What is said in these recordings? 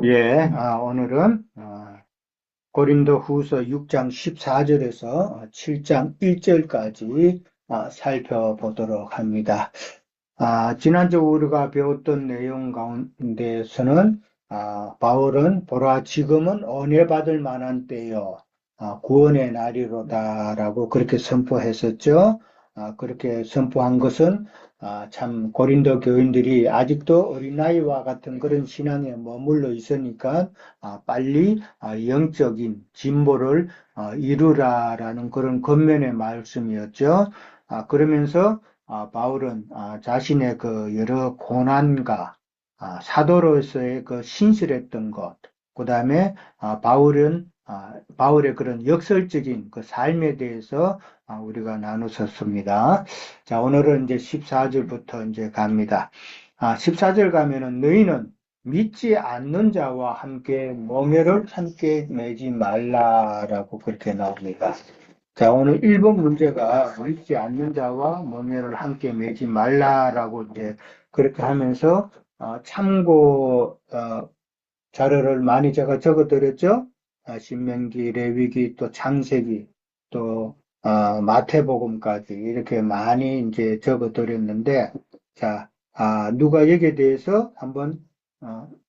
예, 오늘은 고린도 후서 6장 14절에서 7장 1절까지 살펴보도록 합니다. 지난주 우리가 배웠던 내용 가운데서는 바울은 보라 지금은 은혜 받을 만한 때요, 구원의 날이로다라고 그렇게 선포했었죠. 그렇게 선포한 것은 참 고린도 교인들이 아직도 어린아이와 같은 그런 신앙에 머물러 있으니까 빨리 영적인 진보를 이루라라는 그런 권면의 말씀이었죠. 그러면서 바울은 자신의 그 여러 고난과 사도로서의 그 신실했던 것, 그 다음에 바울의 그런 역설적인 그 삶에 대해서 우리가 나누었습니다. 자, 오늘은 이제 14절부터 이제 갑니다. 14절 가면은 너희는 믿지 않는 자와 함께 멍에를 함께 매지 말라라고 그렇게 나옵니다. 자, 오늘 1번 문제가 믿지 않는 자와 멍에를 함께 매지 말라라고 이제 그렇게 하면서 참고 자료를 많이 제가 적어드렸죠. 신명기, 레위기, 또 창세기, 또 마태복음까지 이렇게 많이 이제 적어드렸는데, 자, 누가 여기에 대해서 한번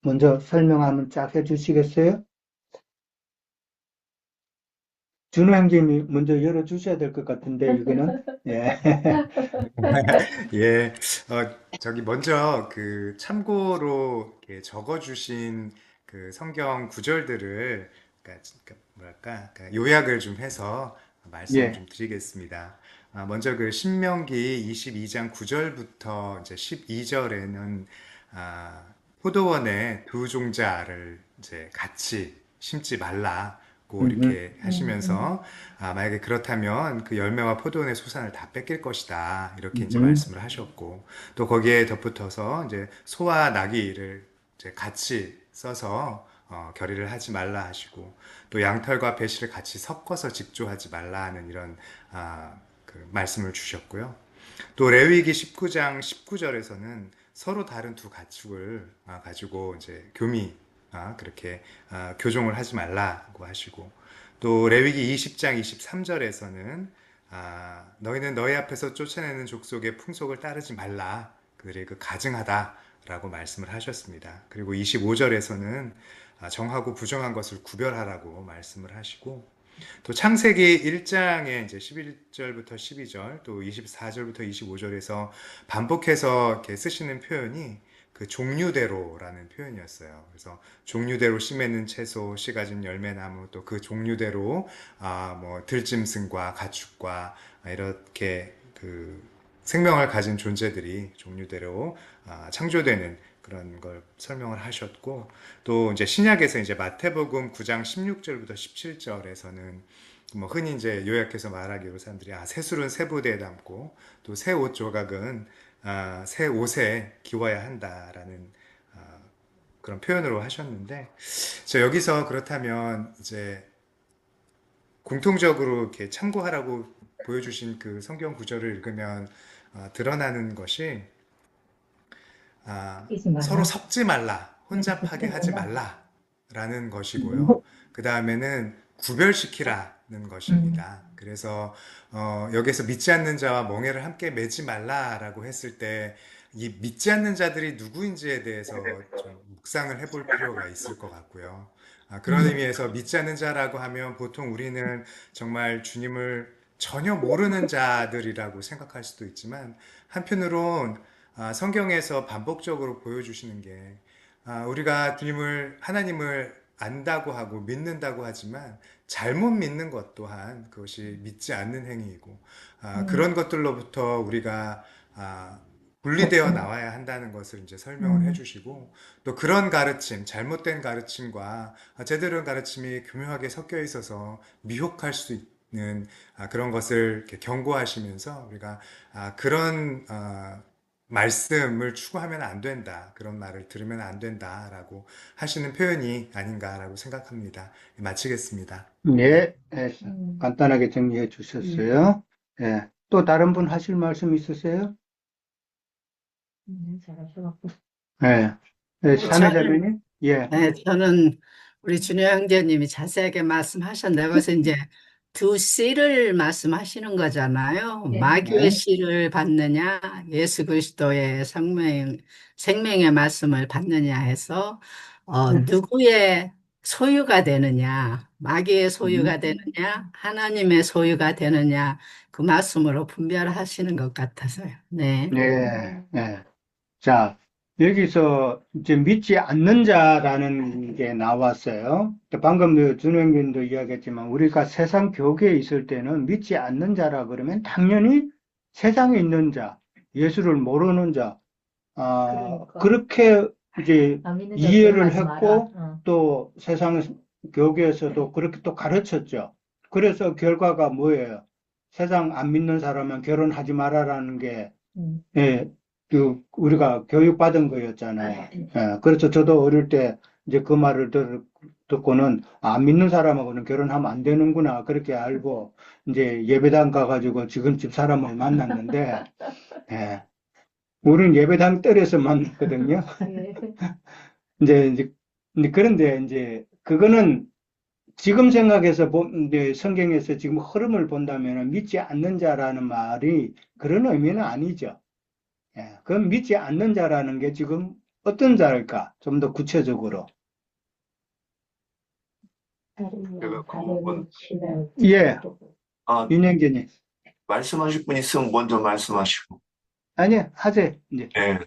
먼저 설명하면 쫙 해주시겠어요? 준호 형님이 먼저 열어주셔야 될 것 같은데, 이거는. 예. 예, 저기 먼저 그 참고로 이렇게 적어주신 그 성경 구절들을 그러니까 뭐랄까 그러니까 요약을 좀 해서 말씀을 예. 좀 드리겠습니다. 먼저 그 신명기 22장 9절부터 이제 12절에는 포도원에 두 종자를 이제 같이 심지 말라고 음흠. 이렇게 하시면서 만약에 그렇다면 그 열매와 포도원의 소산을 다 뺏길 것이다. 이렇게 이제 음흠. 말씀을 하셨고, 또 거기에 덧붙어서 이제 소와 나귀를 이제 같이 써서 결의를 하지 말라 하시고, 또 양털과 배실을 같이 섞어서 직조하지 말라 하는 이런 그 말씀을 주셨고요. 또 레위기 19장 19절에서는 서로 다른 두 가축을 가지고 이제 그렇게 교종을 하지 말라고 하시고, 또 레위기 20장 23절에서는 너희는 너희 앞에서 쫓아내는 족속의 풍속을 따르지 말라, 그들이 그 가증하다라고 말씀을 하셨습니다. 그리고 25절에서는 정하고 부정한 것을 구별하라고 말씀을 하시고, 또 창세기 1장에 이제 11절부터 12절, 또 24절부터 25절에서 반복해서 이렇게 쓰시는 표현이 그 종류대로라는 표현이었어요. 그래서 종류대로 씨 맺는 채소, 씨 가진 열매나무, 또 그 종류대로 뭐 들짐승과 가축과 이렇게 그 생명을 가진 존재들이 종류대로 창조되는 그런 걸 설명을 하셨고, 또 이제 신약에서 이제 마태복음 9장 16절부터 17절에서는 뭐 흔히 이제 요약해서 말하기로 사람들이 새술은 새 부대에 담고 또 새 옷 조각은 새 옷에 기워야 한다라는 그런 표현으로 하셨는데, 저 여기서 그렇다면 이제 공통적으로 이렇게 참고하라고 보여주신 그 성경 구절을 읽으면 드러나는 것이 끼지 서로 말라. 섞지 말라, 혼잡하게 하지 말라라는 것이고요. 그 다음에는 구별시키라는 음, 것입니다. 그래서 여기서 믿지 않는 자와 멍에를 함께 매지 말라라고 했을 때 이 믿지 않는 자들이 누구인지에 대해서 좀 묵상을 해볼 필요가 있을 것 같고요. 그런 음, 의미에서 믿지 않는 자라고 하면 보통 우리는 정말 주님을 전혀 모르는 자들이라고 생각할 수도 있지만, 한편으론 성경에서 반복적으로 보여주시는 게 우리가 하나님을 안다고 하고 믿는다고 하지만 잘못 믿는 것 또한 그것이 믿지 않는 행위이고, 그런 것들로부터 우리가 분리되어 벗어나. 나와야 한다는 것을 이제 설명을 음, 해주시고, 또 그런 가르침, 잘못된 가르침과 제대로 된 가르침이 교묘하게 섞여 있어서 미혹할 수 있는 그런 것을 이렇게 경고하시면서 우리가 그런 말씀을 추구하면 안 된다, 그런 말을 들으면 안 된다라고 하시는 표현이 아닌가라고 생각합니다. 마치겠습니다. 예, 예, 음, 간단하게 정리해 주셨어요. 예. 또 다른 분 하실 말씀 있으세요? 잘하셔갖고. 예. 네, 네, 저는, 참여자매님? 예. 네, 저는 우리 준호 형제님이 자세하게 말씀하셨는데, 거기서 이제 두 씨를 말씀하시는 거잖아요. 마귀의 네. 씨를 받느냐, 예수 그리스도의 생명의 말씀을 받느냐 해서, 누구의 소유가 되느냐, 마귀의 소유가 음. 되느냐, 하나님의 소유가 되느냐, 그 말씀으로 분별하시는 것 같아서요. 네. 네. 네. 자, 여기서 이제 믿지 않는 자라는 게 나왔어요. 방금 준영님도 이야기했지만 우리가 세상 교계에 있을 때는 믿지 않는 자라 그러면 당연히 세상에 있는 자, 예수를 모르는 자, 그러니까. 그렇게 이제 안 믿는 자 이해를 변호하지 마라. 했고 어. 또 세상 교계에서도 그렇게 또 가르쳤죠. 그래서 결과가 뭐예요? 세상 안 믿는 사람은 결혼하지 마라라는 게 음. 예, 우리가 교육받은 거였잖아요. 예, 그래서 저도 어릴 때 이제 그 말을 듣고는 안 믿는 사람하고는 결혼하면 안 되는구나. 그렇게 알고 이제 예배당 가가지고 지금 집 사람을 만났는데, 예, 우리는 예배당 떨에서 만났거든요. 예. 이제 그런데 이제 그거는 지금 생각해서 이제 성경에서 지금 흐름을 본다면 믿지 않는 자라는 말이 그런 의미는 아니죠. 예, 그건 믿지 않는 자라는 게 지금 어떤 자일까? 좀 더 구체적으로. 제가 그 다른 부분, 신앙. 예, 아, 윤영진이. 말씀하실 분 있으면 먼저 말씀하시고. 아니, 하세요, 이제. 예.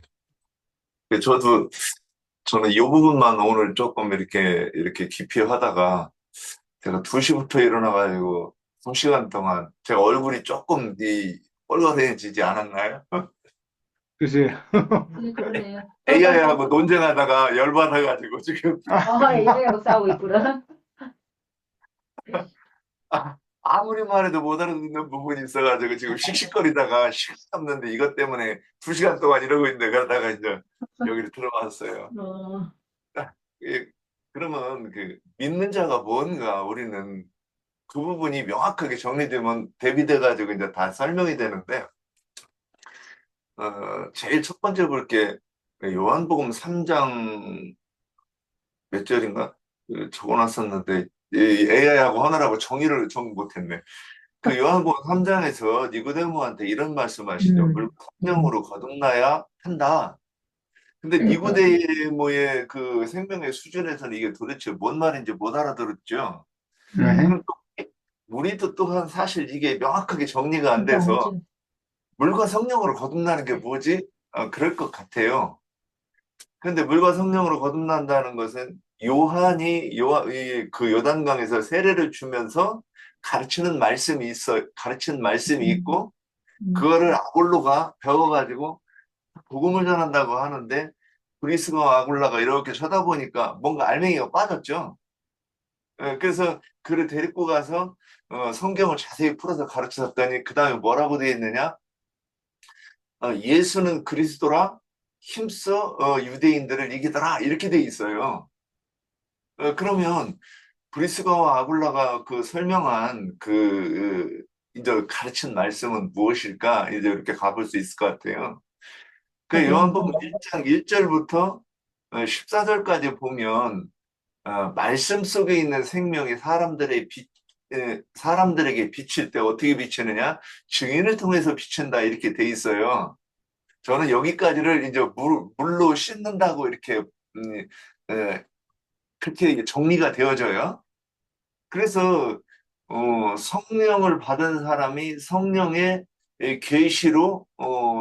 저는 이 부분만 오늘 조금 이렇게 깊이 하다가 제가 2시부터 일어나가지고 2시간 동안 제가 얼굴이 조금 뻘거해지지 않았나요? 글쎄요. 네, 그러네요. AI하고 논쟁하다가 열받아가지고 지금 AI하고 싸우고 있구나. 아무리 말해도 못 알아듣는 부분이 있어가지고 지금 씩씩거리다가 쉴 수 없는데 이것 때문에 2시간 동안 이러고 있는데 그러다가 이제 여기로 들어왔어요. 어, 예, 그러면 그 믿는 자가 뭔가 우리는 그 부분이 명확하게 정리되면 대비돼가지고 이제 다 설명이 되는데 제일 첫 번째 볼게 요한복음 3장 몇 절인가 적어놨었는데 AI하고 하느라고 정리 못했네. 그 요한복음 3장에서 니고데모한테 이런 말씀하시죠. 물 성령으로 거듭나야 한다. 근데 니고데모의 그 생명의 수준에서는 이게 도대체 뭔 말인지 못 알아들었죠. 네. 그럼 또 우리도 또한 사실 이게 명확하게 정리가 안 돼서 물과 성령으로 거듭나는 게 뭐지? 그럴 것 같아요. 그런데 물과 성령으로 거듭난다는 것은 그 요단강에서 세례를 주면서 가르치는 말씀이 있고, 그거를 아볼로가 배워가지고 복음을 전한다고 하는데, 브리스가와 아굴라가 이렇게 쳐다보니까 뭔가 알맹이가 빠졌죠. 그래서 그를 데리고 가서 성경을 자세히 풀어서 가르쳤더니 그 다음에 뭐라고 되어 있느냐? 예수는 그리스도라 힘써 유대인들을 이기더라 이렇게 돼 있어요. 그러면 브리스가와 아굴라가 그 설명한 이제 가르친 말씀은 무엇일까? 이제 이렇게 가볼 수 있을 것 같아요. 그 요한복음 1장 1절부터 14절까지 보면 말씀 속에 있는 생명이 사람들에게 비칠 때 어떻게 비치느냐? 증인을 통해서 비친다 이렇게 돼 있어요. 저는 여기까지를 이제 물로 씻는다고 이렇게 에, 그렇게 정리가 되어져요. 그래서 성령을 받은 사람이 성령의 계시로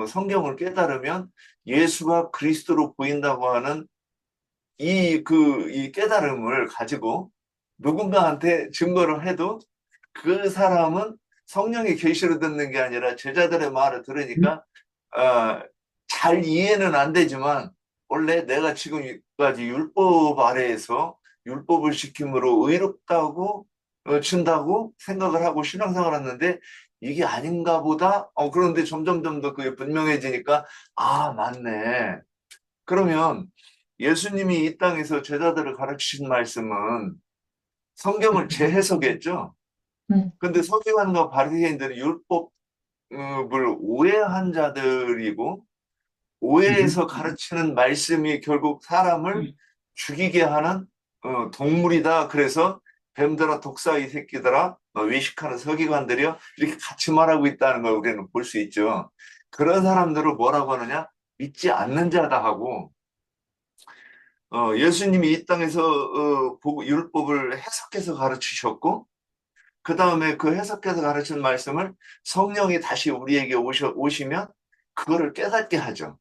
성경을 깨달으면 예수가 그리스도로 보인다고 하는 이 깨달음을 가지고 누군가한테 증거를 해도 그 사람은 성령의 계시로 듣는 게 아니라 제자들의 말을 들으니까 잘 이해는 안 되지만 원래 내가 지금까지 율법 아래에서 율법을 지킴으로 의롭다고 준다고 생각을 하고 신앙생활을 했는데 이게 아닌가 보다. 그런데 점점 더 그게 분명해지니까 맞네. 그러면 예수님이 이 땅에서 제자들을 가르치신 말씀은 성경을 재해석했죠. 근데 서기관과 바리새인들은 율법을 오해한 자들이고 오해해서 가르치는 말씀이 결국 사람을 죽이게 하는 동물이다. 그래서 뱀들아 독사이 새끼들아 외식하는 서기관들이여 이렇게 같이 말하고 있다는 걸 우리는 볼 수 있죠. 그런 사람들을 뭐라고 하느냐? 믿지 않는 자다 하고 예수님이 이 땅에서 율법을 해석해서 가르치셨고 그 다음에 그 해석해서 가르친 말씀을 성령이 다시 우리에게 오시면 그거를 깨닫게 하죠.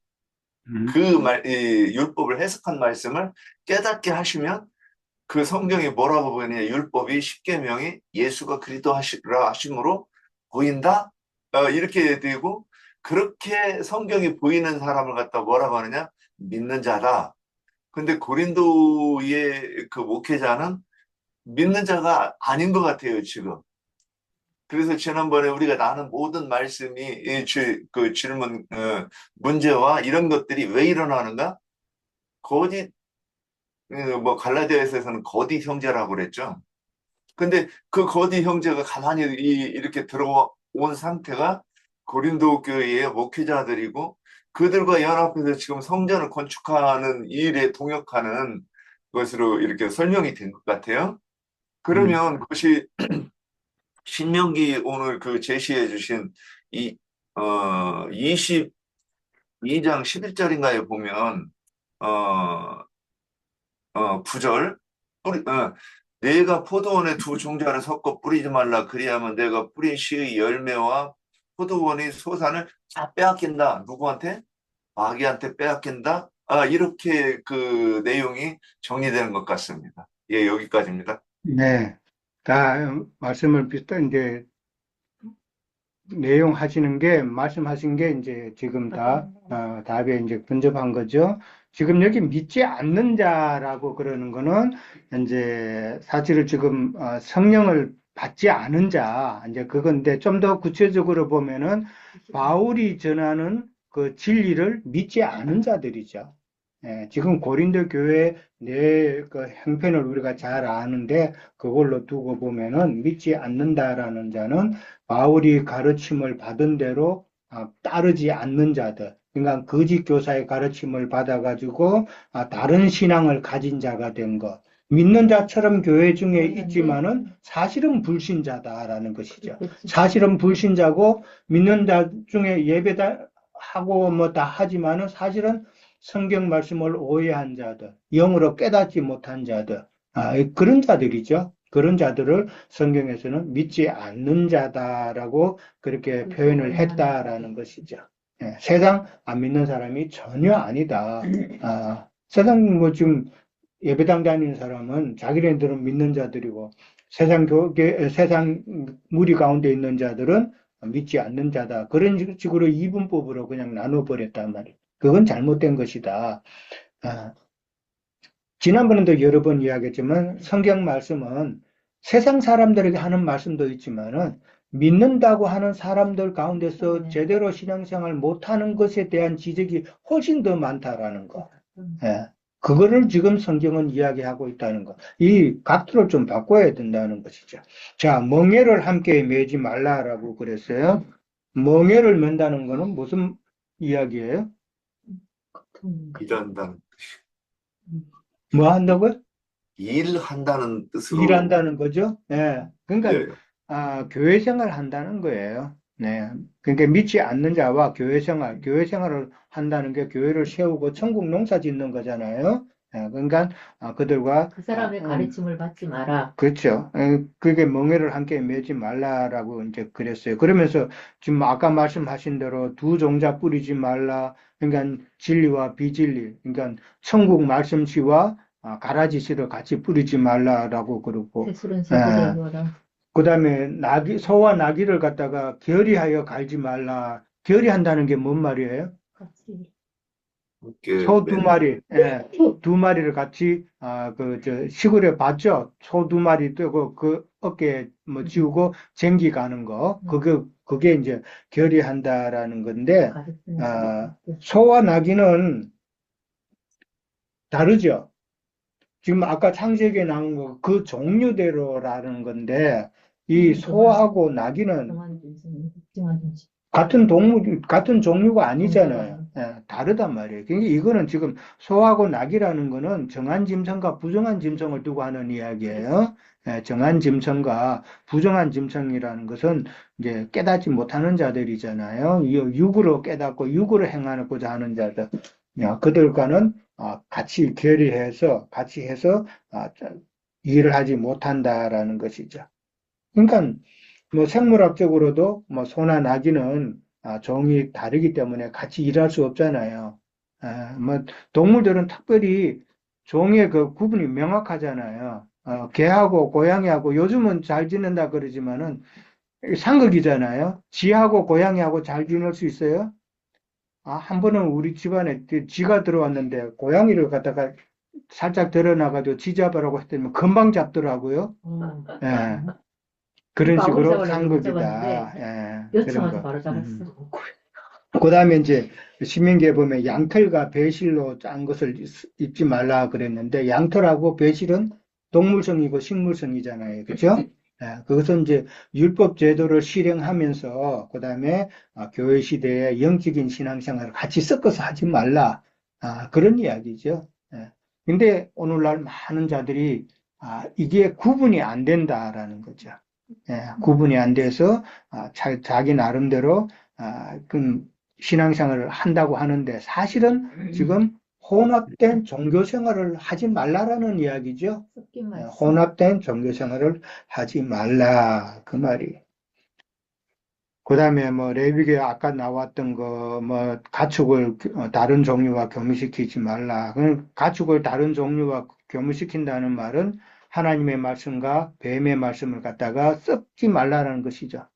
이 율법을 해석한 말씀을 깨닫게 하시면 그 성경이 뭐라고 보이느냐? 율법이 십계명이 예수가 그리스도라 하심으로 보인다? 이렇게 되고 그렇게 성경이 보이는 사람을 갖다 뭐라고 하느냐? 믿는 자다. 근데 고린도의 그 목회자는 믿는 자가 아닌 것 같아요, 지금. 그래서 지난번에 우리가 나눈 모든 말씀이 그 질문, 문제와 이런 것들이 왜 일어나는가? 거짓, 뭐 갈라디아에서는 거짓 형제라고 그랬죠. 근데 그 거짓 형제가 가만히 이렇게 들어온 상태가 고린도 교회의 목회자들이고 그들과 연합해서 지금 성전을 건축하는 일에 동역하는 것으로 이렇게 설명이 된 것 같아요. 그러면 그것이 신명기 오늘 제시해 주신 22장 11절인가에 보면, 9절, 내가 포도원에 두 종자를 섞어 뿌리지 말라. 그리하면 내가 뿌린 씨의 열매와 포도원의 소산을 다 빼앗긴다. 누구한테? 마귀한테 빼앗긴다. 이렇게 그 내용이 정리되는 것 같습니다. 예, 여기까지입니다. 네. 다 말씀을 비슷한 이제 내용 말씀하신 게 이제 지금 다 답에 이제 근접한 거죠. 지금 여기 믿지 않는 자라고 그러는 거는 이제 사실은 지금 성령을 받지 않은 자, 이제 그건데 좀 더 구체적으로 보면은 바울이 전하는 그 진리를 믿지 않은 자들이죠. 예, 지금 고린도 교회 내 그 형편을 우리가 잘 아는데 그걸로 두고 보면은 믿지 않는다라는 자는 바울이 가르침을 받은 대로 따르지 않는 자들, 그러니까 거짓 교사의 가르침을 받아가지고 다른 신앙을 가진 자가 된 것. 믿는 자처럼 교회 중에 있지만은 사실은 불신자다라는 것이죠. 사실은 불신자고 믿는 자 중에 예배다 하고 뭐 다 하지만은 사실은 성경 말씀을 오해한 자들, 영으로 깨닫지 못한 자들, 그런 자들이죠. 그런 자들을 성경에서는 믿지 않는 자다라고 그렇게 표현을 했다라는 것이죠. 예, 세상 안 믿는 사람이 전혀 아니다. 세상 뭐 지금 예배당 다니는 사람은 자기네들은 믿는 자들이고 세상 무리 가운데 있는 자들은 믿지 않는 자다. 그런 식으로 이분법으로 그냥 나눠버렸단 말이에요. 그건 잘못된 것이다. 지난번에도 여러 번 이야기했지만 성경 말씀은 세상 사람들에게 하는 말씀도 있지만은 믿는다고 하는 사람들 가운데서 제대로 신앙생활 못하는 것에 대한 지적이 훨씬 더 많다라는 거. 예. 그거를 지금 성경은 이야기하고 있다는 거. 이 각도를 좀 바꿔야 된다는 것이죠. 자, 멍에를 함께 매지 말라라고 그랬어요. 멍에를 맨다는 거는 무슨 이야기예요? 일한다는 뭐 한다고요? 일한다는 뜻으로 일한다는 거죠. 예. 그러니까 예. 교회 생활 한다는 거예요. 네. 그러니까 믿지 않는 자와 교회 생활을 한다는 게 교회를 세우고 천국 농사 짓는 거잖아요. 예, 그러니까 그들과 그 사람의 가르침을 받지 마라. 그렇죠. 그게 멍에를 함께 매지 말라라고 이제 그랬어요. 그러면서 지금 아까 말씀하신 대로 두 종자 뿌리지 말라. 그러니까 진리와 비진리, 그러니까 천국 말씀씨와 가라지 씨를 같이 뿌리지 말라라고 그러고, 새술은 새술에 이거라. 그다음에 소와 나귀를 갖다가 결의하여 갈지 말라. 결의한다는 게 뭔 말이에요? 같이. 소 두 마리, 두 마리를 같이, 시골에 봤죠? 소 두 마리 뜨고 그 어깨에 뭐 지우고 쟁기 가는 거. 그게 이제 결의한다라는 건데, 소와 나귀는 다르죠? 지금 아까 창세기에 나온 거 그 종류대로라는 건데, 이 소하고 나귀는 같은 종류가 아니잖아요. 다르단 말이에요. 그러니까 이거는 지금 소하고 낙이라는 거는 정한 짐승과 부정한 짐승을 두고 하는 이야기예요. 정한 짐승과 부정한 짐승이라는 것은 이제 깨닫지 못하는 자들이잖아요. 육으로 깨닫고 육으로 행하고자 하는 자들. 그들과는 같이 결의해서 같이 해서 일을 하지 못한다라는 것이죠. 그러니까 뭐 생물학적으로도 뭐 소나 나귀는 종이 다르기 때문에 같이 일할 수 없잖아요. 뭐 동물들은 특별히 종의 그 구분이 명확하잖아요. 개하고 고양이하고 요즘은 잘 지낸다 그러지만은 상극이잖아요. 쥐하고 고양이하고 잘 지낼 수 있어요? 한 번은 우리 집안에 쥐가 들어왔는데 고양이를 갖다가 살짝 드러나가지고 쥐 잡으라고 했더니 금방 잡더라고요. 예. 그런 아무리 식으로 잡으려고 못 상극이다. 그런 요청해서 거. 바로 잡았어. 그다음에 이제 신명기에 보면 양털과 배실로 짠 것을 입지 말라 그랬는데 양털하고 배실은 동물성이고 식물성이잖아요. 그죠? 그것은 이제 율법 제도를 실행하면서 그다음에 교회 시대에 영적인 신앙생활을 같이 섞어서 하지 말라. 그런 이야기죠. 근데 오늘날 많은 자들이 이게 구분이 안 된다라는 거죠. 구분이 안 돼서 자기 나름대로 그 신앙생활을 한다고 하는데 사실은 지금 혼합된 종교 생활을 하지 말라라는 이야기죠. 섞인 말씀. 혼합된 종교 생활을 하지 말라 그 말이. 그다음에 뭐 레위기에 아까 나왔던 거 뭐 가축을 다른 종류와 교미시키지 말라. 가축을 다른 종류와 교미시킨다는 말은 하나님의 말씀과 뱀의 말씀을 갖다가 섞지 말라라는 것이죠.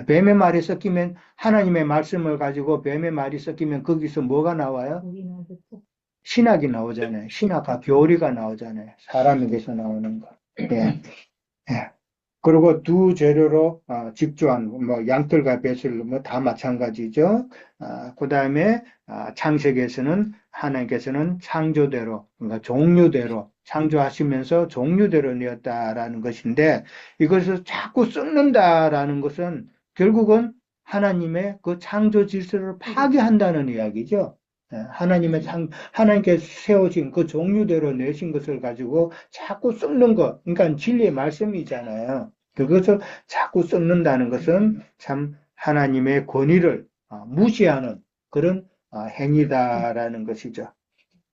뱀의 말이 섞이면 하나님의 말씀을 가지고 뱀의 말이 섞이면 거기서 뭐가 나와요? 신학이 나오잖아요. 신학과 교리가 나오잖아요. 사람에게서 나오는 거. 예. 그리고 두 재료로 직조한 뭐 양털과 배실 뭐 다 마찬가지죠. 그다음에 창세기에서는 하나님께서는 창조대로 그러니까 종류대로 창조하시면서 종류대로 내었다라는 것인데 이것을 자꾸 썩는다라는 것은 결국은 하나님의 그 창조 질서를 파괴한다는 이야기죠. 하나님께 세우신 그 종류대로 내신 것을 가지고 자꾸 썩는 것, 그러니까 진리의 말씀이잖아요. 그것을 자꾸 썩는다는 것은 참 하나님의 권위를 무시하는 그런 행위다라는 것이죠.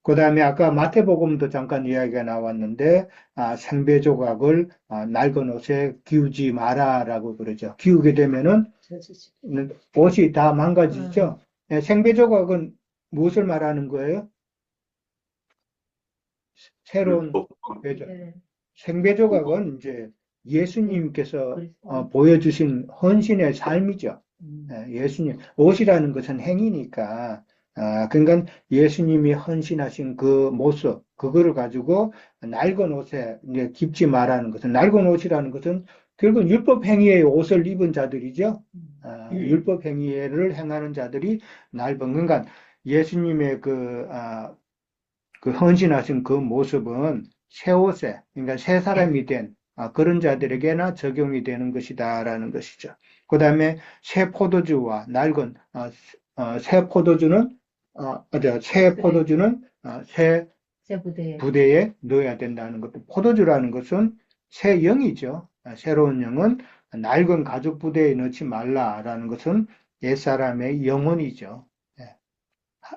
그 다음에 아까 마태복음도 잠깐 이야기가 나왔는데 생배 조각을 낡은 옷에 기우지 마라라고 그러죠. 기우게 되면은 옷이 다 망가지죠. 생배 조각은 무엇을 말하는 거예요? 새로운 배조. 생배 조각은 이제 예수님께서 보여주신 헌신의 삶이죠. 예수님 옷이라는 것은 행위니까 그러니까 예수님이 헌신하신 그 모습 그거를 가지고 낡은 옷에 이제 깁지 말라는 것은 낡은 옷이라는 것은 결국 율법 행위의 옷을 입은 자들이죠. 율법 행위를 행하는 자들이 낡은 그러니까 예수님의 그 헌신하신 그 모습은 새 옷에 그러니까 새 사람이 된 그런 자들에게나 적용이 되는 것이다라는 것이죠. 그 다음에 새 포도주와 낡은 새 포도주는 새 부대에 넣어야 된다는 것도 포도주라는 것은 새 영이죠. 새로운 영은 낡은 가죽 부대에 넣지 말라라는 것은 옛사람의 영혼이죠.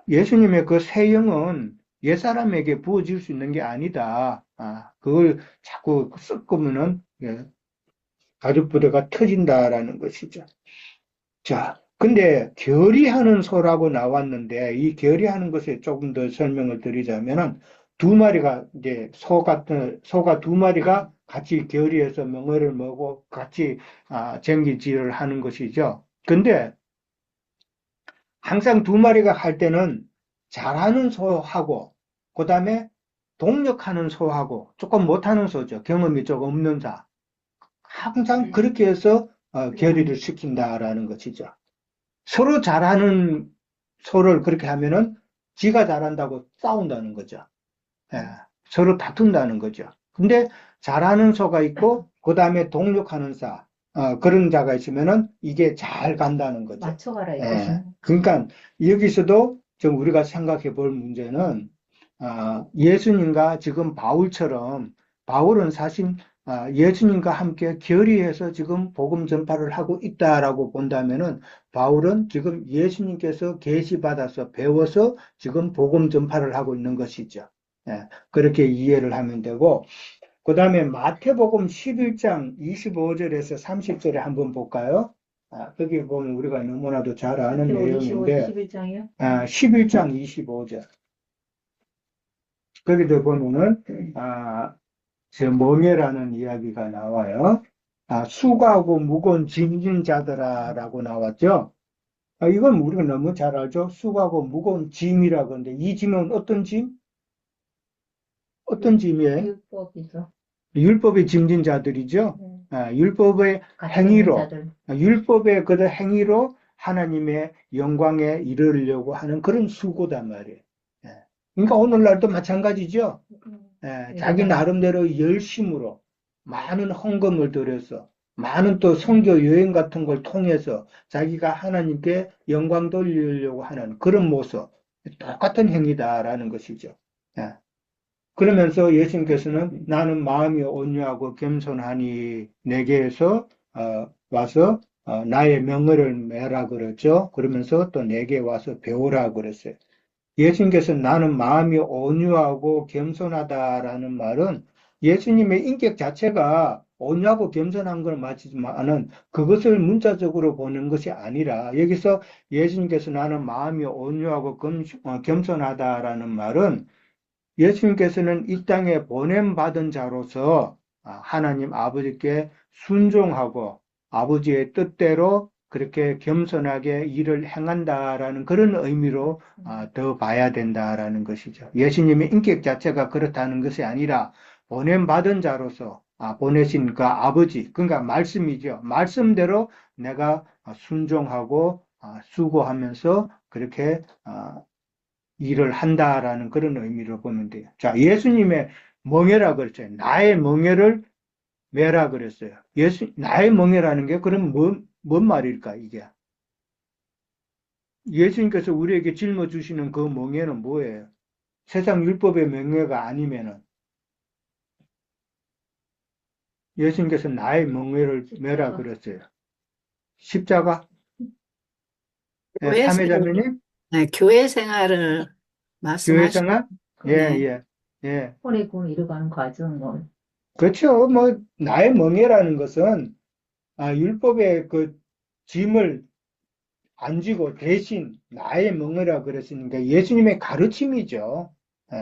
예수님의 그 새 영은 옛사람에게 부어질 수 있는 게 아니다. 그걸 자꾸 섞으면은 가죽 부대가 터진다라는 것이죠. 자, 근데 결의하는 소라고 나왔는데 이 결의하는 것에 조금 더 설명을 드리자면은 두 마리가 이제 소가 두 마리가 같이 결의해서 멍어를 먹고 같이 쟁기질을 하는 것이죠. 근데 항상 두 마리가 할 때는 잘하는 소하고 그 다음에 동력하는 소하고 조금 못하는 소죠. 경험이 조금 없는 자. 항상 그렇게 해서 결의를 시킨다라는 것이죠. 서로 잘하는 소를 그렇게 하면은 지가 잘한다고 싸운다는 거죠. 서로 다툰다는 거죠. 근데 잘하는 소가 있고 그 다음에 동력하는 그런 자가 있으면은 이게 잘 간다는 거죠. 맞춰가라 이거죠. 그러니까 여기서도 좀 우리가 생각해 볼 문제는 예수님과 지금 바울처럼 바울은 사실 예수님과 함께 결의해서 지금 복음 전파를 하고 있다라고 본다면은 바울은 지금 예수님께서 계시받아서 배워서 지금 복음 전파를 하고 있는 것이죠. 예, 그렇게 이해를 하면 되고 그 다음에 마태복음 11장 25절에서 30절에 한번 볼까요? 거기 보면 우리가 너무나도 잘 아는 마태복음 25, 내용인데 11장이요? 11장 25절. 거기도 보면은, 저 멍에라는 이야기가 나와요. 수고하고 무거운 짐진 자들아라고 나왔죠. 이건 우리가 너무 잘 알죠. 수고하고 무거운 짐이라고 하는데, 이 짐은 어떤 짐? 어떤 짐이에요? 율법이죠. 율법의 짐진 자들이죠. 네. 율법의 가치 있는 행위로, 자들. 율법의 그 행위로 하나님의 영광에 이르려고 하는 그런 수고단 말이에요. 예. 그러니까 오늘날도 마찬가지죠. 자기 나름대로 열심으로 많은 헌금을 들여서 많은 또 선교 여행 같은 걸 통해서 자기가 하나님께 영광 돌리려고 하는 그런 모습, 똑같은 행위다라는 것이죠. 예. 그러면서 예수님께서는 나는 마음이 온유하고 겸손하니 내게서 와서 나의 명예를 매라 그랬죠. 그러면서 또 내게 와서 배우라 그랬어요. 예수님께서 나는 마음이 온유하고 겸손하다라는 말은 예수님의 인격 자체가 온유하고 겸손한 건 맞지만은 그것을 문자적으로 보는 것이 아니라 여기서 예수님께서 나는 마음이 온유하고 겸손하다라는 말은 예수님께서는 이 땅에 보냄받은 자로서 하나님 아버지께 순종하고 아버지의 뜻대로 그렇게 겸손하게 일을 행한다라는 그런 의미로 더 봐야 된다라는 것이죠. 예수님의 인격 자체가 그렇다는 것이 아니라 보냄받은 자로서 보내신 그 아버지, 그러니까 말씀이죠. 말씀대로 내가 순종하고 수고하면서 그렇게 일을 한다라는 그런 의미로 보면 돼요. 자, 예수님의 멍에라 그랬어요. 나의 멍에를 메라 그랬어요. 나의 멍에라는 게 그럼 뭔 말일까, 이게? 예수님께서 우리에게 짊어주시는 그 멍에는 뭐예요? 세상 율법의 명예가 아니면은 예수님께서 나의 멍에를 메라 그랬어요. 십자가? 예, 교회 생활, 삼회자매님? 네, 교회 생활을 교회 말씀하시, 생활? 예, 네. 예, 예. 혼의 이루어가는 과정, 뭐. 그렇죠. 뭐, 나의 멍에라는 것은 율법의 그 짐을 안 지고 대신 나의 멍에라 그랬으니까 예수님의 가르침이죠.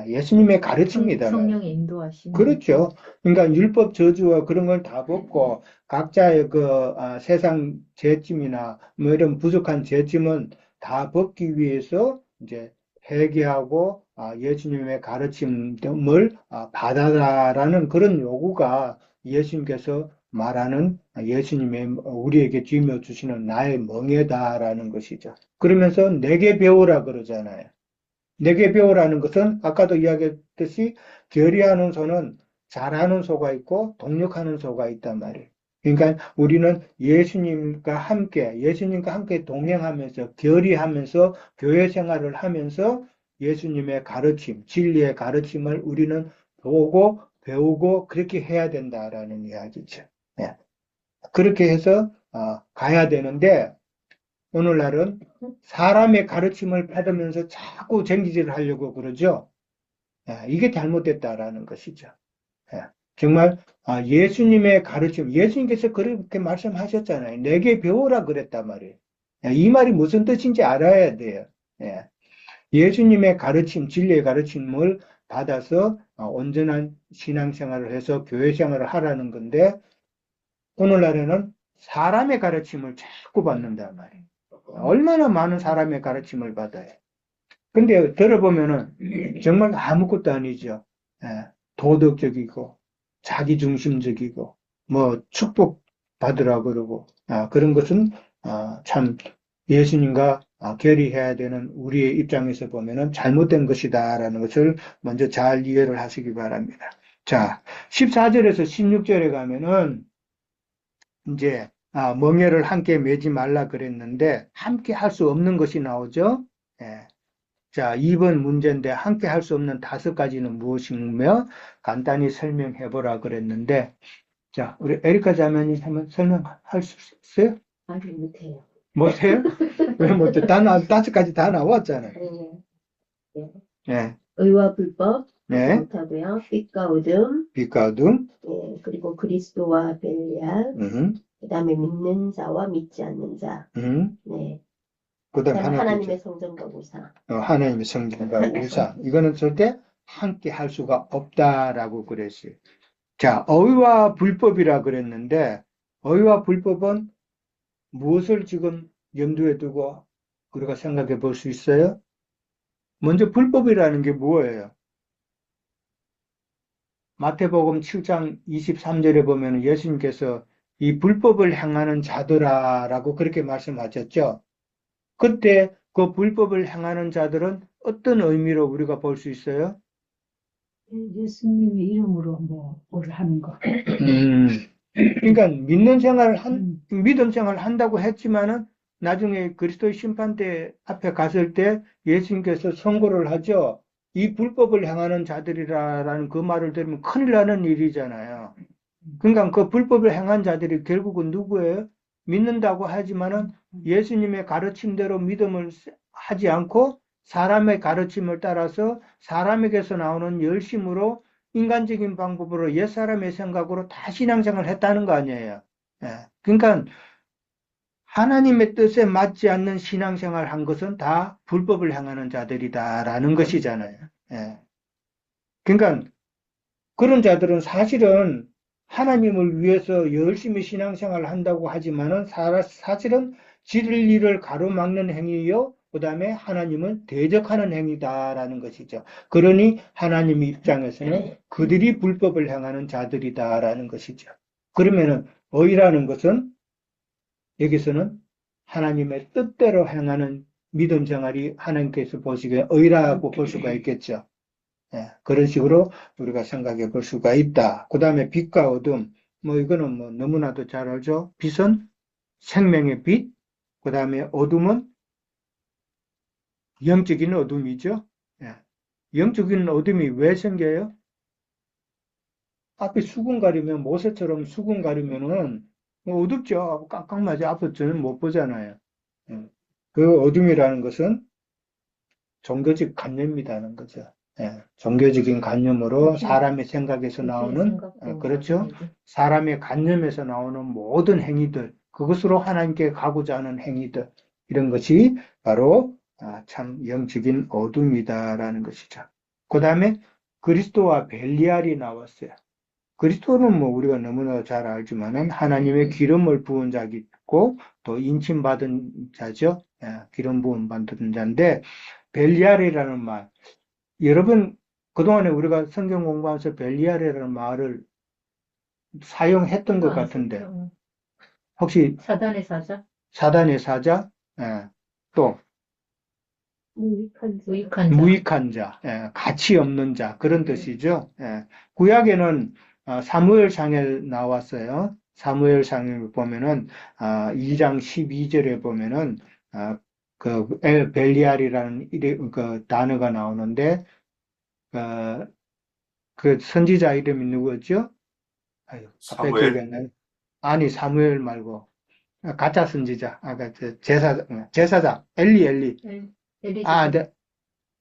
예수님의 가르침이다. 성령의 인도하심. 그렇죠. 그러니까 율법 저주와 그런 걸 다 벗고 각자의 세상 죄짐이나 뭐 이런 부족한 죄짐은 다 벗기 위해서 이제 회개하고 예수님의 가르침을 받아라라는 그런 요구가 예수님께서 말하는 예수님의 우리에게 쥐며 주시는 나의 멍에다라는 것이죠. 그러면서 내게 배우라 그러잖아요. 내게 배우라는 것은 아까도 이야기했듯이 결의하는 소는 잘하는 소가 있고 동력하는 소가 있단 말이에요. 그러니까 우리는 예수님과 함께 동행하면서 결의하면서 교회 생활을 하면서 예수님의 가르침, 진리의 가르침을 우리는 보고 배우고 그렇게 해야 된다라는 이야기죠. 예. 그렇게 해서 가야 되는데 오늘날은 사람의 가르침을 받으면서 자꾸 쟁기질을 하려고 그러죠. 이게 잘못됐다라는 것이죠. 정말 예수님의 가르침, 예수님께서 그렇게 말씀하셨잖아요. 내게 배우라 그랬단 말이에요. 이 말이 무슨 뜻인지 알아야 돼요. 예수님의 가르침, 진리의 가르침을 받아서 온전한 신앙생활을 해서 교회 생활을 하라는 건데 오늘날에는 사람의 가르침을 자꾸 받는단 말이에요. 얼마나 많은 사람의 가르침을 받아요. 근데 들어보면은 정말 아무것도 아니죠. 도덕적이고 자기중심적이고 뭐 축복 받으라 그러고 그런 것은 참 예수님과 결의해야 되는 우리의 입장에서 보면은 잘못된 것이다라는 것을 먼저 잘 이해를 하시기 바랍니다. 자, 14절에서 16절에 가면은 이제 멍에를 함께 매지 말라 그랬는데 함께 할 수 없는 것이 나오죠. 예. 자, 2번 문제인데 함께 할 수 없는 5가지는 무엇이며 간단히 설명해 보라 그랬는데, 자, 우리 에리카 자매님 한번 설명할 수 있어요? 아니, 못해요. 못해요? 왜 못해? 5가지 다 나왔잖아요. 네. 네. 예, 의와 불법 하지 예, 못하고요. 빛과 어둠, 빛과 어둠, 예, 그리고 그리스도와 벨리알, 그다음에 믿는 자와 믿지 않는 자, 네. 그다음 그다음에 하나 더 있죠. 하나님의 성전과 우상. 하나님의 성전과 우상. 이거는 절대 함께 할 수가 없다라고 그랬어요. 자, 의와 불법이라 그랬는데, 의와 불법은 무엇을 지금 염두에 두고 우리가 생각해 볼 수 있어요? 먼저 불법이라는 게 뭐예요? 마태복음 7장 23절에 보면 예수님께서 이 불법을 행하는 자들아라고 그렇게 말씀하셨죠. 그때 그 불법을 행하는 자들은 어떤 의미로 우리가 볼 수 있어요? 예수님의 이름으로 뭘 하는 거. 그러니까 믿음 생활을 한다고 했지만은 나중에 그리스도의 심판대 앞에 갔을 때 예수님께서 선고를 하죠. 이 불법을 행하는 자들이라는 그 말을 들으면 큰일 나는 일이잖아요. 그러니까 그 불법을 행한 자들이 결국은 누구예요? 믿는다고 하지만은 예수님의 가르침대로 믿음을 하지 않고 사람의 가르침을 따라서 사람에게서 나오는 열심으로 인간적인 방법으로 옛사람의 생각으로 다 신앙생활을 했다는 거 아니에요. 예. 그러니까 하나님의 뜻에 맞지 않는 신앙생활을 한 것은 다 불법을 행하는 자들이다라는 것이잖아요. 예. 그러니까 그런 자들은 사실은 하나님을 위해서 열심히 신앙생활을 한다고 하지만은 사실은 진리를 가로막는 행위요. 그 다음에 하나님을 대적하는 행위다라는 것이죠. 그러니 하나님 입장에서는 그들이 불법을 행하는 자들이다라는 것이죠. 그러면은 의라는 것은 여기서는 하나님의 뜻대로 행하는 믿음 생활이 하나님께서 보시기에 의라고 볼 수가 있겠죠. 예, 그런 식으로 우리가 생각해 볼 수가 있다. 그 다음에 빛과 어둠, 이거는 너무나도 잘 알죠. 빛은 생명의 빛, 그 다음에 어둠은 영적인 어둠이죠. 예, 영적인 어둠이 왜 생겨요? 앞에 수군 가리면, 모세처럼 수군 가리면은 어둡죠. 깜깜하지. 앞으로는 못 보잖아요. 예, 그 어둠이라는 것은 종교적 관념이라는 거죠. 예, 종교적인 관념으로 사람의 생각에서 나오는, 그렇죠. 사람의 관념에서 나오는 모든 행위들, 그것으로 하나님께 가고자 하는 행위들, 이런 것이 바로 참 영적인 어둠이다라는 것이죠. 그 다음에 그리스도와 벨리알이 나왔어요. 그리스도는 우리가 너무나 잘 알지만은 하나님의 기름을 부은 자이고 또 인침받은 자죠. 예, 기름 부음 받은 자인데 벨리알이라는 말, 여러분 그동안에 우리가 성경 공부하면서 벨리알이라는 말을 사용했던 것 같은데 혹시 사단의 사자? 사단의 사자, 예, 또 무익한 자. 무익한 자, 예, 가치 없는 자 그런 뜻이죠. 예, 구약에는 사무엘상에 나왔어요. 사무엘상에 보면은 2장 12절에 보면은 그 벨리알이라는 그 단어가 나오는데 그 선지자 이름이 누구였죠? 아유, 갑자기 사무엘? 기억이 안 나요. 아니 사무엘 말고 가짜 선지자, 그 제사장 엘리. 엘리자. 네,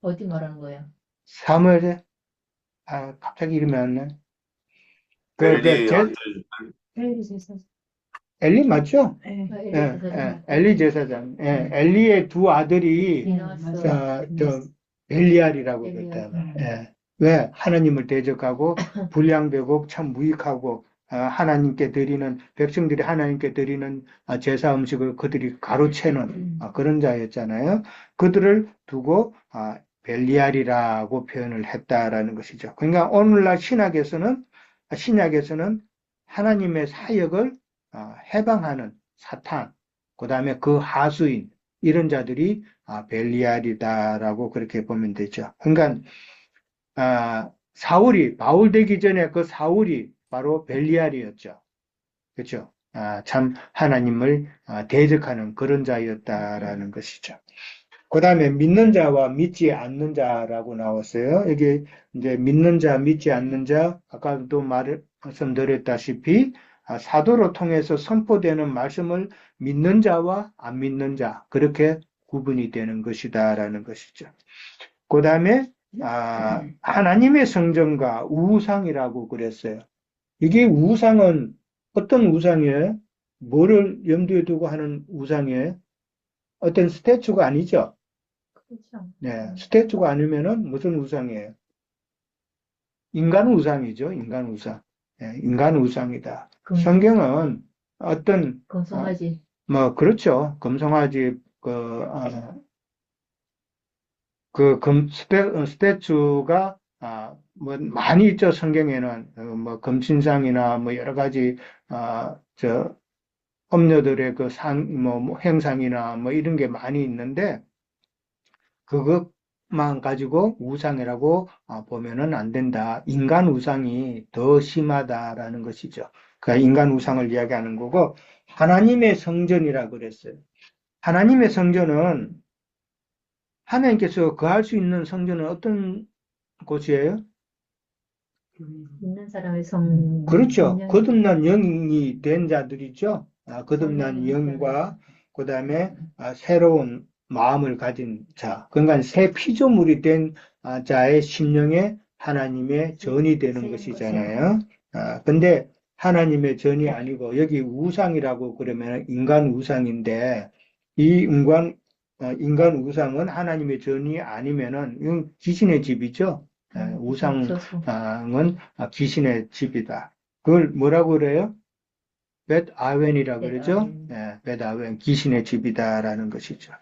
어디 말하는 거예요? 사무엘에 갑자기 이름이 안 나요. 엘리 아들 엘리 제사장. 엘리 맞죠? 네. 엘리 제사장. 엘리 제사장. 엘리의 두 아들이 나왔어. 저 벨리알이라고 벨리알. 그랬다. 예. 왜 하나님을 대적하고 불량되고 참 무익하고 하나님께 드리는 백성들이 하나님께 드리는 제사 음식을 그들이 가로채는 그런 자였잖아요. 그들을 두고 벨리알이라고 표현을 했다라는 것이죠. 그러니까 오늘날 신약에서는 하나님의 사역을 해방하는 사탄, 그 다음에 그 하수인 이런 자들이 벨리알이다라고 그렇게 보면 되죠. 그러니까 사울이 바울 되기 전에 그 사울이 바로 벨리알이었죠. 그렇죠? 참 하나님을 대적하는 그런 자였다라는 것이죠. 그 다음에 믿는 자와 믿지 않는 자라고 나왔어요. 여기 이제 믿는 자, 믿지 않는 자, 아까도 말씀드렸다시피 사도로 통해서 선포되는 말씀을 믿는 자와 안 믿는 자, 그렇게 구분이 되는 것이다라는 것이죠. 그 다음에 하나님의 성전과 우상이라고 그랬어요. 이게 우상은 어떤 우상이에요? 뭐를 염두에 두고 하는 우상이에요? 어떤 스태츄가 아니죠? 그렇죠. 네, 스태츄가 아니면은 무슨 우상이에요? 인간 우상이죠, 인간 우상. 네, 인간 우상이다. 성경은 어떤, 건성하지. 그렇죠. 금송아지, 스태츄가, 많이 있죠, 성경에는. 금신상이나 여러 가지, 엄녀들의 행상이나 이런 게 많이 있는데, 그것만 가지고 우상이라고 보면은 안 된다. 인간 우상이 더 심하다라는 것이죠. 그러니까 인간 우상을 이야기하는 거고, 하나님의 성전이라 그랬어요. 하나님의 성전은 하나님께서 거할 수 있는 성전은 어떤 곳이에요? 있는 사람의 성. 그렇죠. 성령이- 거듭난 영이 된 자들이죠. 거듭난 영과 그 다음에 새로운 마음을 가진 자, 그러니까 새 피조물이 된 자의 심령에 하나님의 전이 되는 것이잖아요. 근데 하나님의 전이 아니고 여기 우상이라고 그러면 인간 우상인데 이 인간 우상은 하나님의 전이 아니면은 이건 귀신의 집이죠. 우상은 귀신의 집이다. 그걸 뭐라고 그래요? 벳아웬이라고 그러죠? 네, 벳아웬, 귀신의 집이다라는 것이죠.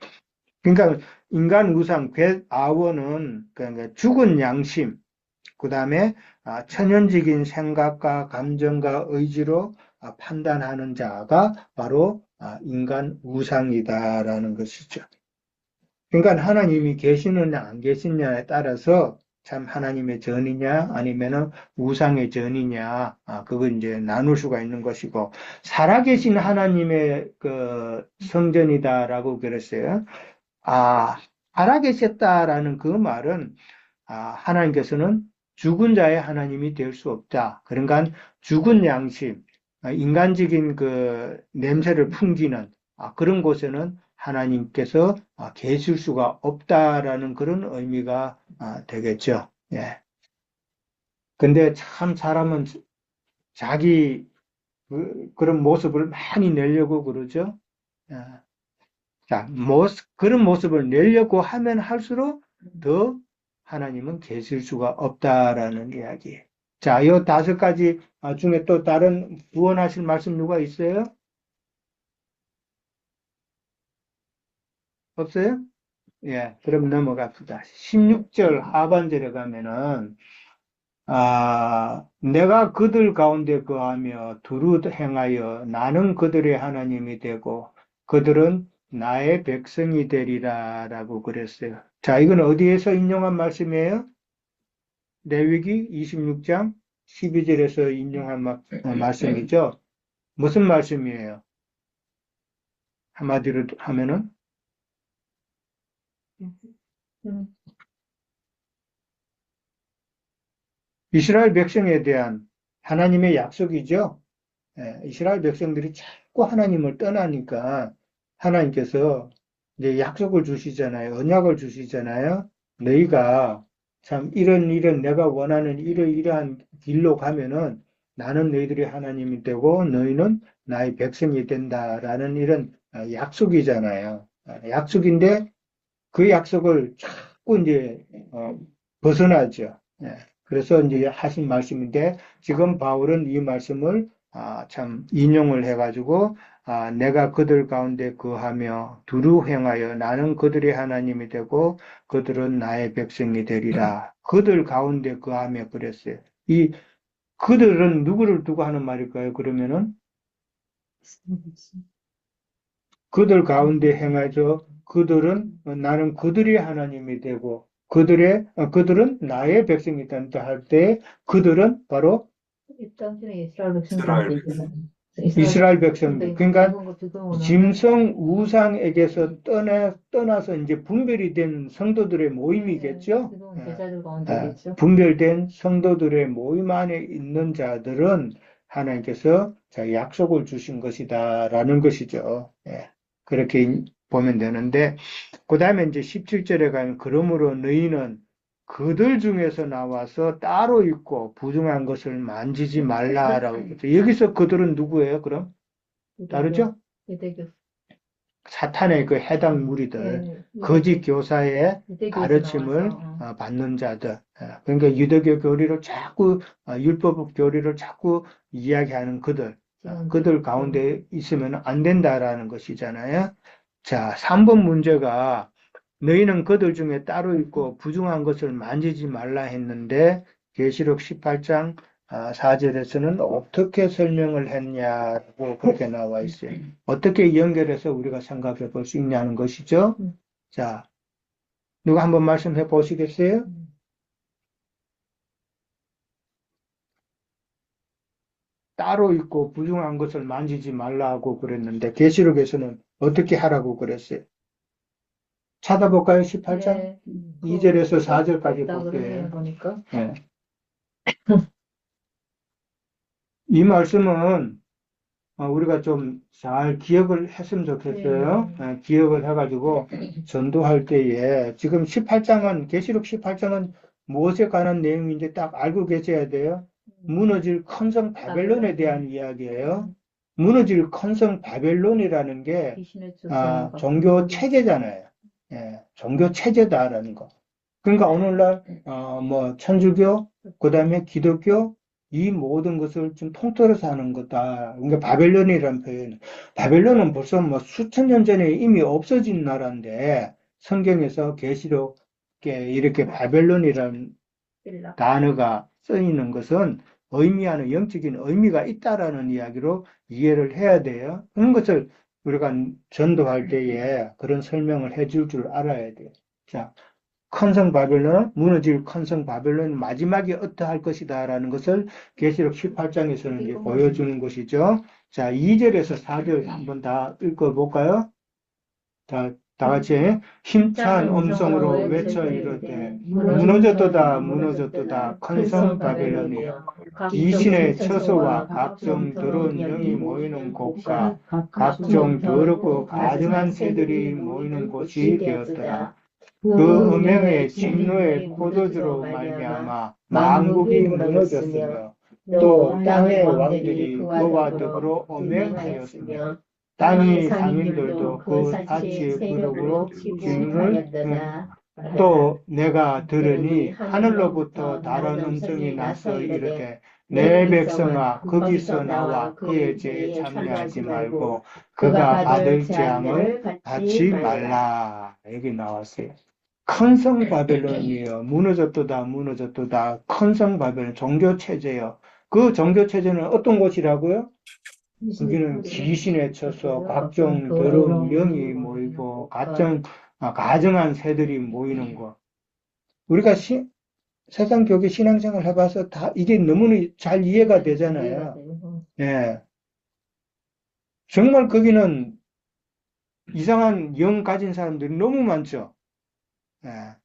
그러니까 인간 우상, 벳아원은 그러니까 죽은 양심, 그 다음에 천연적인 생각과 감정과 의지로 판단하는 자가 바로 인간 우상이다라는 것이죠. 그러니까 하나님이 계시느냐 안 계시느냐에 따라서 참 하나님의 전이냐 아니면은 우상의 전이냐 그걸 이제 나눌 수가 있는 것이고 살아계신 하나님의 그 성전이다라고 그랬어요. 살아계셨다라는 그 말은 하나님께서는 죽은 자의 하나님이 될 수 없다. 그러니까 죽은 양심, 인간적인 그 냄새를 풍기는 그런 곳에는 하나님께서 계실 수가 없다라는 그런 의미가 되겠죠. 예. 근데 참 사람은 자기 그런 모습을 많이 내려고 그러죠. 자, 그런 모습을 내려고 하면 할수록 더 하나님은 계실 수가 없다라는 이야기. 자, 이 5가지 중에 또 다른 구원하실 말씀 누가 있어요? 없어요? 예, 그럼 넘어갑시다. 16절 하반절에 가면은, 내가 그들 가운데 거하며 두루 행하여 나는 그들의 하나님이 되고 그들은 나의 백성이 되리라 라고 그랬어요. 자, 이건 어디에서 인용한 말씀이에요? 레위기 26장 12절에서 인용한 말씀이죠. 무슨 말씀이에요? 한마디로 하면은? 이스라엘 백성에 대한 하나님의 약속이죠. 이스라엘 백성들이 자꾸 하나님을 떠나니까 하나님께서 이제 약속을 주시잖아요. 언약을 주시잖아요. 너희가 참 이런 내가 원하는 이러한 길로 가면은 나는 너희들의 하나님이 되고 너희는 나의 백성이 된다라는 이런 약속이잖아요. 약속인데 그 약속을 자꾸 이제 벗어나죠. 그래서 이제 하신 말씀인데 지금 바울은 이 말씀을 참 인용을 해가지고 내가 그들 가운데 거하며 두루 행하여 나는 그들의 하나님이 되고 그들은 나의 백성이 되리라. 그들 가운데 거하며 그랬어요. 이 그들은 누구를 두고 하는 말일까요? 그러면은 그들 가운데 행하죠. 그들은 나는 그들의 하나님이 되고 그들은 나의 백성이 된다 할 때 그들은 바로 당신의 이스라엘 이스라엘 백성들한테 백성. 이스라엘 백성들. 그러니까 죽은 거 죽으면 짐승 우상에게서 떠나서 이제 분별이 된 성도들의 모임이겠죠? 죽은 제자들 가운데 있죠. 분별된 성도들의 모임 안에 있는 자들은 하나님께서 자, 약속을 주신 것이다라는 것이죠. 예, 그렇게 보면 되는데, 그 다음에 이제 17절에 가면, 그러므로 너희는 그들 중에서 나와서 따로 있고 부정한 것을 만지지 말라라고 했죠. 여기서 그들은 누구예요, 그럼? 다르죠? 유대교. 사탄의 그 해당 무리들, 거짓 교사의 가르침을 받는 자들. 그러니까 유대교 교리를 자꾸, 율법 교리를 자꾸 이야기하는 그들 가운데 있으면 안 된다라는 것이잖아요. 자, 3번 문제가 너희는 그들 중에 따로 있고 부정한 것을 만지지 말라 했는데 계시록 18장 4절에서는 어떻게 설명을 했냐고 그렇게 나와 있어요. 어떻게 연결해서 우리가 생각해 볼 수 있냐는 것이죠. 자, 누가 한번 말씀해 보시겠어요? 따로 있고 부정한 것을 만지지 말라고 그랬는데 계시록에서는 어떻게 하라고 그랬어요? 찾아볼까요? 18장? 네. 2절에서 4절까지 있다 볼게요. 그러네요, 보니까. 네. 이 말씀은 우리가 좀 잘 기억을 했으면 좋겠어요. 기억을 해가지고 전도할 때에 지금 18장은 계시록 18장은 무엇에 관한 내용인지 딱 알고 계셔야 돼요. 무너질 큰 성 바벨론에 대한 이야기예요. 무너질 큰 성 바벨론이라는 게 귀신의 조상 종교 체제잖아요. 예, 종교 체제다라는 거. 그러니까 오늘날 뭐 천주교, 그다음에 기독교 이 모든 것을 좀 통틀어서 하는 거다. 그러니까 바벨론이라는 표현. 바벨론은 벌써 뭐 수천 년 전에 이미 없어진 나라인데 성경에서 계시록에 이렇게 바벨론이라는 단어가 쓰이는 것은 의미하는 영적인 의미가 있다라는 이야기로 이해를 해야 돼요. 그런 것을 우리가 전도할 때에 그런 설명을 해줄 줄 알아야 돼요. 자, 큰성 바벨론, 무너질 큰성 바벨론 마지막에 어떠할 것이다라는 것을 계시록 18장에서는 이제 보여주는 것이죠. 자, 2절에서 4절 한번 다 읽어볼까요? 다 같이 힘찬 음성으로 외쳐 이르되 무너졌도다 무너졌도다 큰성 바벨론이여 귀신의 처소와 각종 더러운 영이 모이는 곳과 각종 더럽고 가증한 새들이 모이는 곳이 되었더라. 그 음행의 진노의 포도주로 말미암아 만국이 무너졌으며 또 땅의 왕들이 그와 더불어 음행하였으며 땅의 상인들도 그 아치의 그룹으로 기운을 또 내가 들으니 하늘로부터 다른 음성이 나서 이르되 내 백성아 거기서 나와 그의 죄에 참여하지 말고 그가 받을 재앙을 받지 말라. 여기 나왔어요. 큰성 바벨론이에요. 무너졌도다 무너졌도다. 큰성 바벨론 종교체제요. 그 종교체제는 어떤 곳이라고요? 거기는 귀신의 처소, 각종 더러운 영이 모이고 가증한 새들이 모이는 곳. 우리가 세상 교계 신앙생활 해봐서 다 이게 너무나 잘 이해가 되잖아요. 예. 정말 거기는 이상한 영 가진 사람들이 너무 많죠. 예.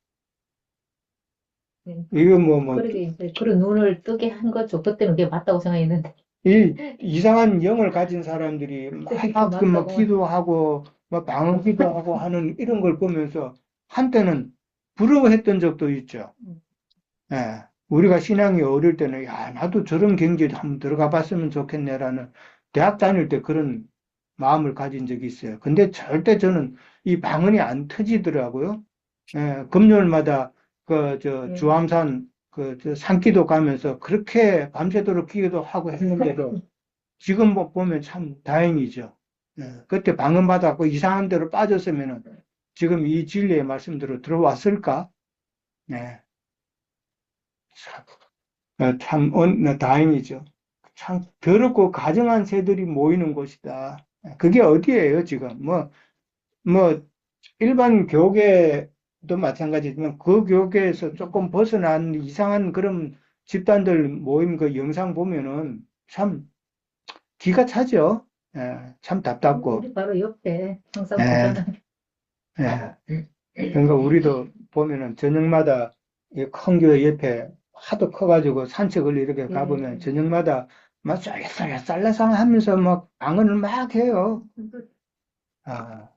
이거 그러게 이제 그런 눈을 뜨게 한 거죠. 그때는 그게 맞다고 생각했는데. 이 이상한 영을 가진 사람들이 막 기도하고 막 방언기도 하고 하는 이런 걸 보면서 한때는 부러워했던 적도 있죠. 예. 우리가 신앙이 어릴 때는 야, 나도 저런 경지에 한번 들어가 봤으면 좋겠네라는 대학 다닐 때 그런 마음을 가진 적이 있어요. 근데 절대 저는 이 방언이 안 터지더라고요. 예, 금요일마다 주암산 산기도 가면서 그렇게 밤새도록 기도하고 했는데도 지금 보면 참 다행이죠. 예, 그때 방언 받았고 이상한 데로 빠졌으면은 지금 이 진리의 말씀대로 들어왔을까? 네. 참 다행이죠. 참 더럽고 가증한 새들이 모이는 곳이다. 그게 어디예요, 지금? 일반 교계도 마찬가지지만 그 교계에서 조금 벗어난 이상한 그런 집단들 모임 그 영상 보면은 참 기가 차죠. 참 답답고. 우리 바로 옆에 항상 예, 보잖아요. 그러니까 우리도 보면은 저녁마다 이 큰 교회 옆에 하도 커가지고 산책을 이렇게 가보면 예. 저녁마다 막 쌀쌀쌀쌀 하면서 막 방언을 막 해요. 아,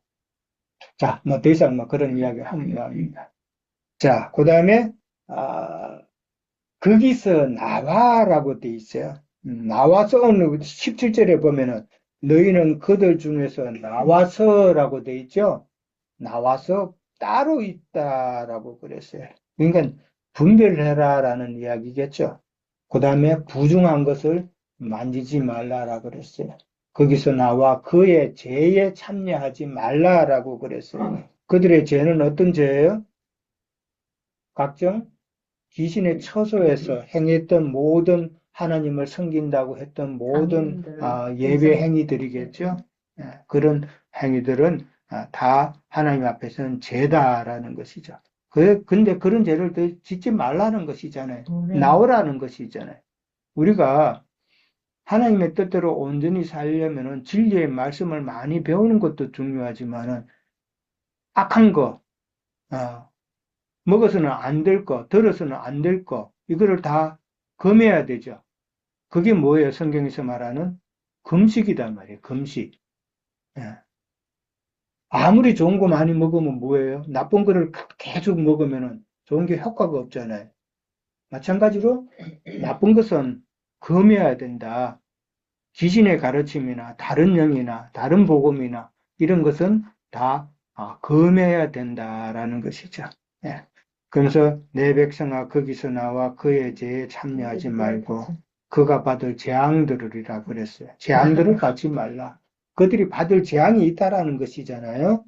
자, 뭐 더 이상 뭐 그런 이야기 합니다. 자, 그 다음에 거기서 나와라고 돼 있어요. 나와서 오늘 17절에 보면은 너희는 그들 중에서 나와서라고 돼 있죠. 나와서 따로 있다라고 그랬어요. 그러니까 분별해라라는 이야기겠죠. 그 다음에 부중한 것을 만지지 말라라고 그랬어요. 거기서 나와 그의 죄에 참여하지 말라라고 그랬어요. 그들의 죄는 어떤 죄예요? 각종 귀신의 처소에서 행했던 모든 하나님을 섬긴다고 했던 모든 예배 행위들이겠죠. 그런 행위들은 다 하나님 앞에서는 죄다라는 것이죠. 근데 그런 죄를 더 짓지 말라는 것이잖아요. 나오라는 것이잖아요. 우리가 하나님의 뜻대로 온전히 살려면은 진리의 말씀을 많이 배우는 것도 중요하지만은 악한 거, 먹어서는 안 될 거, 들어서는 안 될 거, 이거를 다 금해야 되죠. 그게 뭐예요? 성경에서 말하는 금식이단 말이에요. 금식. 예. 아무리 좋은 거 많이 먹으면 뭐예요? 나쁜 거를 계속 먹으면 좋은 게 효과가 없잖아요. 마찬가지로 나쁜 것은 금해야 된다. 귀신의 가르침이나 다른 영이나 다른 복음이나 이런 것은 다 금해야 된다라는 것이죠. 예. 그래서 내 백성아 거기서 나와 그의 죄에 참여하지 말고 그가 받을 재앙들이라 그랬어요. 재앙들을 받지 말라. 그들이 받을 재앙이 있다라는 것이잖아요.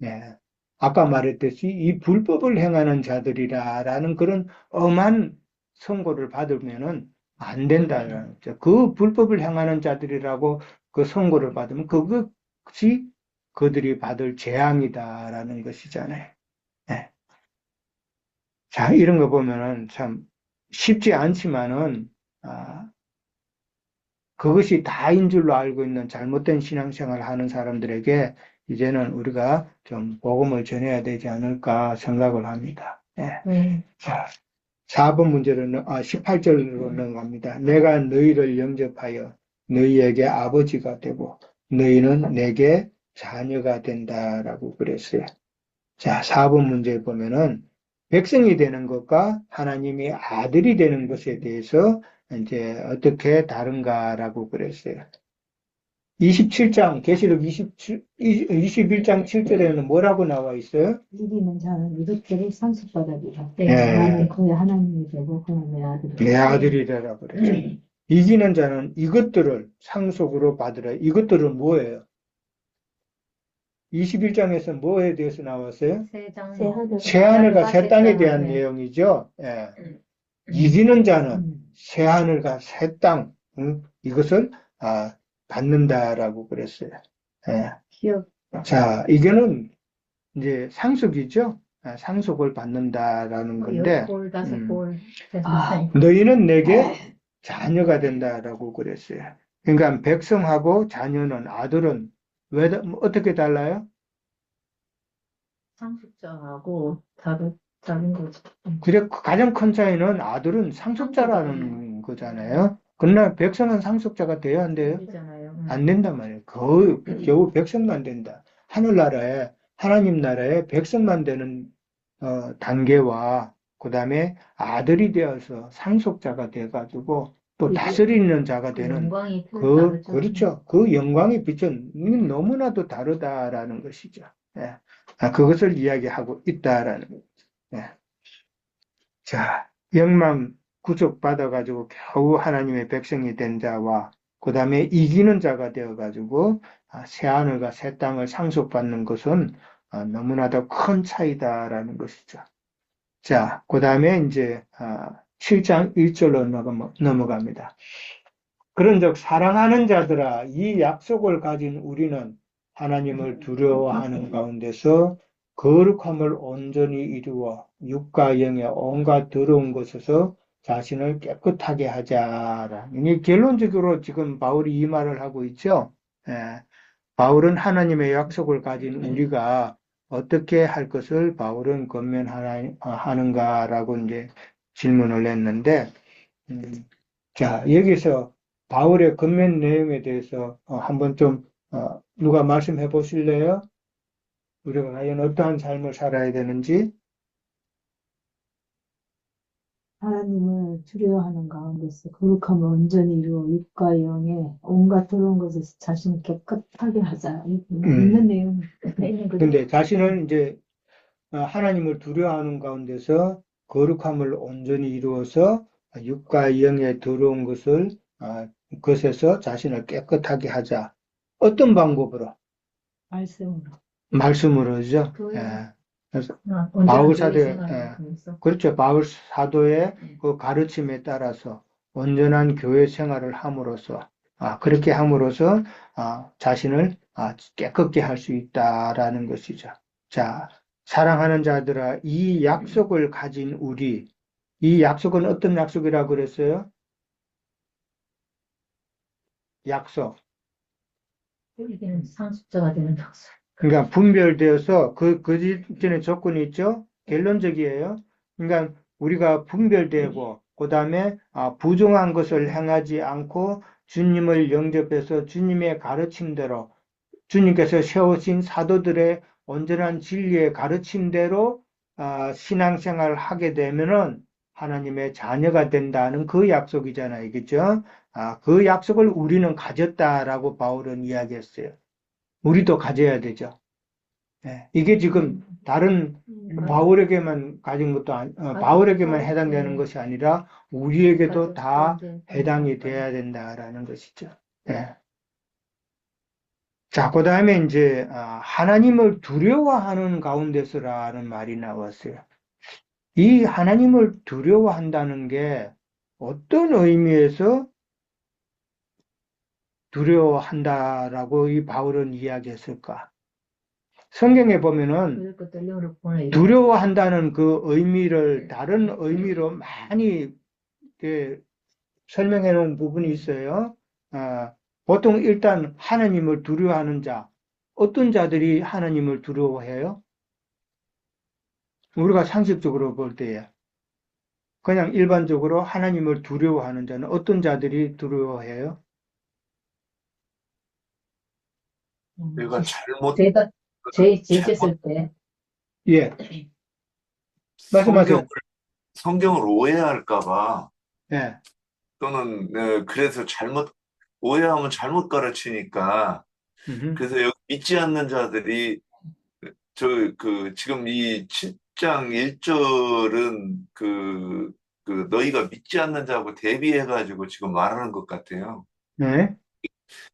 예. 아까 말했듯이 이 불법을 행하는 자들이라는 그런 엄한 선고를 받으면은 안 된다는 거죠. 그 불법을 행하는 자들이라고 그 선고를 받으면 그것이 그들이 받을 재앙이다라는 것이잖아요. 예. 자, 이런 거 보면은 참 쉽지 않지만은, 그것이 다인 줄로 알고 있는 잘못된 신앙생활 하는 사람들에게 이제는 우리가 좀 복음을 전해야 되지 않을까 생각을 합니다. 예. 자, 4번 문제로, 18절로 넘어갑니다. 내가 너희를 영접하여 너희에게 아버지가 되고 너희는 내게 자녀가 된다라고 그랬어요. 자, 4번 문제에 보면은 백성이 되는 것과 하나님이 아들이 되는 것에 대해서 이제 어떻게 다른가라고 그랬어요. 27장, 계시록 21장 7절에는 뭐라고 나와 있어요? 이기는 자는 이것들을 상속받으리라. 예. 그의 하나님이 되고 그는 내 아들이라. 내 아들이라고 그랬죠. 이기는 자는 이것들을 상속으로 받으라. 이것들은 뭐예요? 21장에서 뭐에 대해서 나왔어요? 새하늘과 새 땅에 대한 내용이죠. 예. 이기는 자는 새하늘과 새 땅, 이것을 받는다라고 그랬어요. 예. 자, 이거는 이제 상속이죠. 상속을 받는다라는 건데, 너희는 내게 자녀가 된다라고 그랬어요. 그러니까 백성하고 자녀는 아들은 어떻게 달라요? 상속자하고 다른 거죠. 그래, 가장 큰 차이는 아들은 상속자라는 거잖아요. 그러나 백성은 상속자가 돼야 안 돼요? 안 된단 말이에요. 겨우 백성만 된다. 하늘나라에, 하나님 나라에 백성만 되는 단계와 그 다음에 아들이 되어서 상속자가 돼가지고 또 다스리는 자가 되는 그렇죠. 그 영광의 빛은 너무나도 다르다라는 것이죠. 예. 그것을 이야기하고 있다라는 거죠. 예. 자, 영망 구속받아가지고 겨우 하나님의 백성이 된 자와 그 다음에 이기는 자가 되어가지고 새하늘과 새 땅을 상속받는 것은 너무나도 큰 차이다라는 것이죠. 자, 그 다음에 이제 7장 1절로 넘어갑니다. 그런즉 사랑하는 자들아, 이 약속을 가진 우리는 하나님을 두려워하는 가운데서 거룩함을 온전히 이루어 육과 영의 온갖 더러운 것에서 자신을 깨끗하게 하자라는, 이 결론적으로 지금 바울이 이 말을 하고 있죠. 예, 바울은 하나님의 약속을 가진 우리가 어떻게 할 것을 바울은 권면하는가라고 이제 질문을 했는데, 자, 여기서 바울의 권면 내용에 대해서 한번 좀 누가 말씀해 보실래요? 우리가 과연 어떠한 삶을 살아야 되는지? 하나님을 두려워하는 가운데서 거룩함을 온전히 이루어 육과 영에 온갖 더러운 것에서 자신을 깨끗하게 하자. 있는 내용 있는 거죠. 근데 자신을 이제 하나님을 두려워하는 가운데서 거룩함을 온전히 이루어서 육과 영에 더러운 것에서 자신을 깨끗하게 하자. 어떤 방법으로? 말씀으로. 말씀으로죠. 교회. 예. 그래서 온전한 바울 교회 사도의, 생활을 하면서. 그렇죠. 바울 사도의 그 가르침에 따라서 온전한 교회 생활을 함으로써, 그렇게 함으로써 자신을 깨끗게 할 수 있다라는 것이죠. 자, 사랑하는 자들아, 이 약속을 가진 우리, 이 약속은 어떤 약속이라고 그랬어요? 약속. 우리에게는 상속자가 되는 약속. 그러니까 분별되어서 그 전에 조건이 있죠? 결론적이에요. 그러니까 우리가 분별되고, 그 다음에 부정한 것을 행하지 않고 주님을 영접해서 주님의 가르침대로, 주님께서 세우신 사도들의 온전한 진리의 가르침대로 신앙생활을 하게 되면은 하나님의 자녀가 된다는 그 약속이잖아요. 그죠? 그 약속을 우리는 가졌다라고 바울은 이야기했어요. 우리도 가져야 되죠. 예, 이게 지금 다른 바울에게만 가진 것도 바울에게만 해당되는 것이 아니라 우리에게도 다 해당이 돼야 된다라는 것이죠. 예. 자, 그 다음에 이제 하나님을 두려워하는 가운데서라는 말이 나왔어요. 이 하나님을 두려워한다는 게 어떤 의미에서 두려워한다라고 이 바울은 이야기했을까? 성경에 보면은 두려워한다는 그 의미를 다른 의미로 많이 설명해 놓은 부분이 있어요. 보통 일단 하나님을 두려워하는 자, 어떤 자들이 하나님을 두려워해요? 우리가 상식적으로 볼 때에 그냥 일반적으로 하나님을 두려워하는 자는 어떤 자들이 두려워해요? 내가 잘못 제가 죄 짓을 때 예, 말씀하세요. 성경을 오해할까 봐 예, 또는 그래서 오해하면 잘못 가르치니까 그래서 여기 믿지 않는 자들이 지금 이 7장 1절은 너희가 믿지 않는 자하고 대비해가지고 지금 말하는 것 같아요.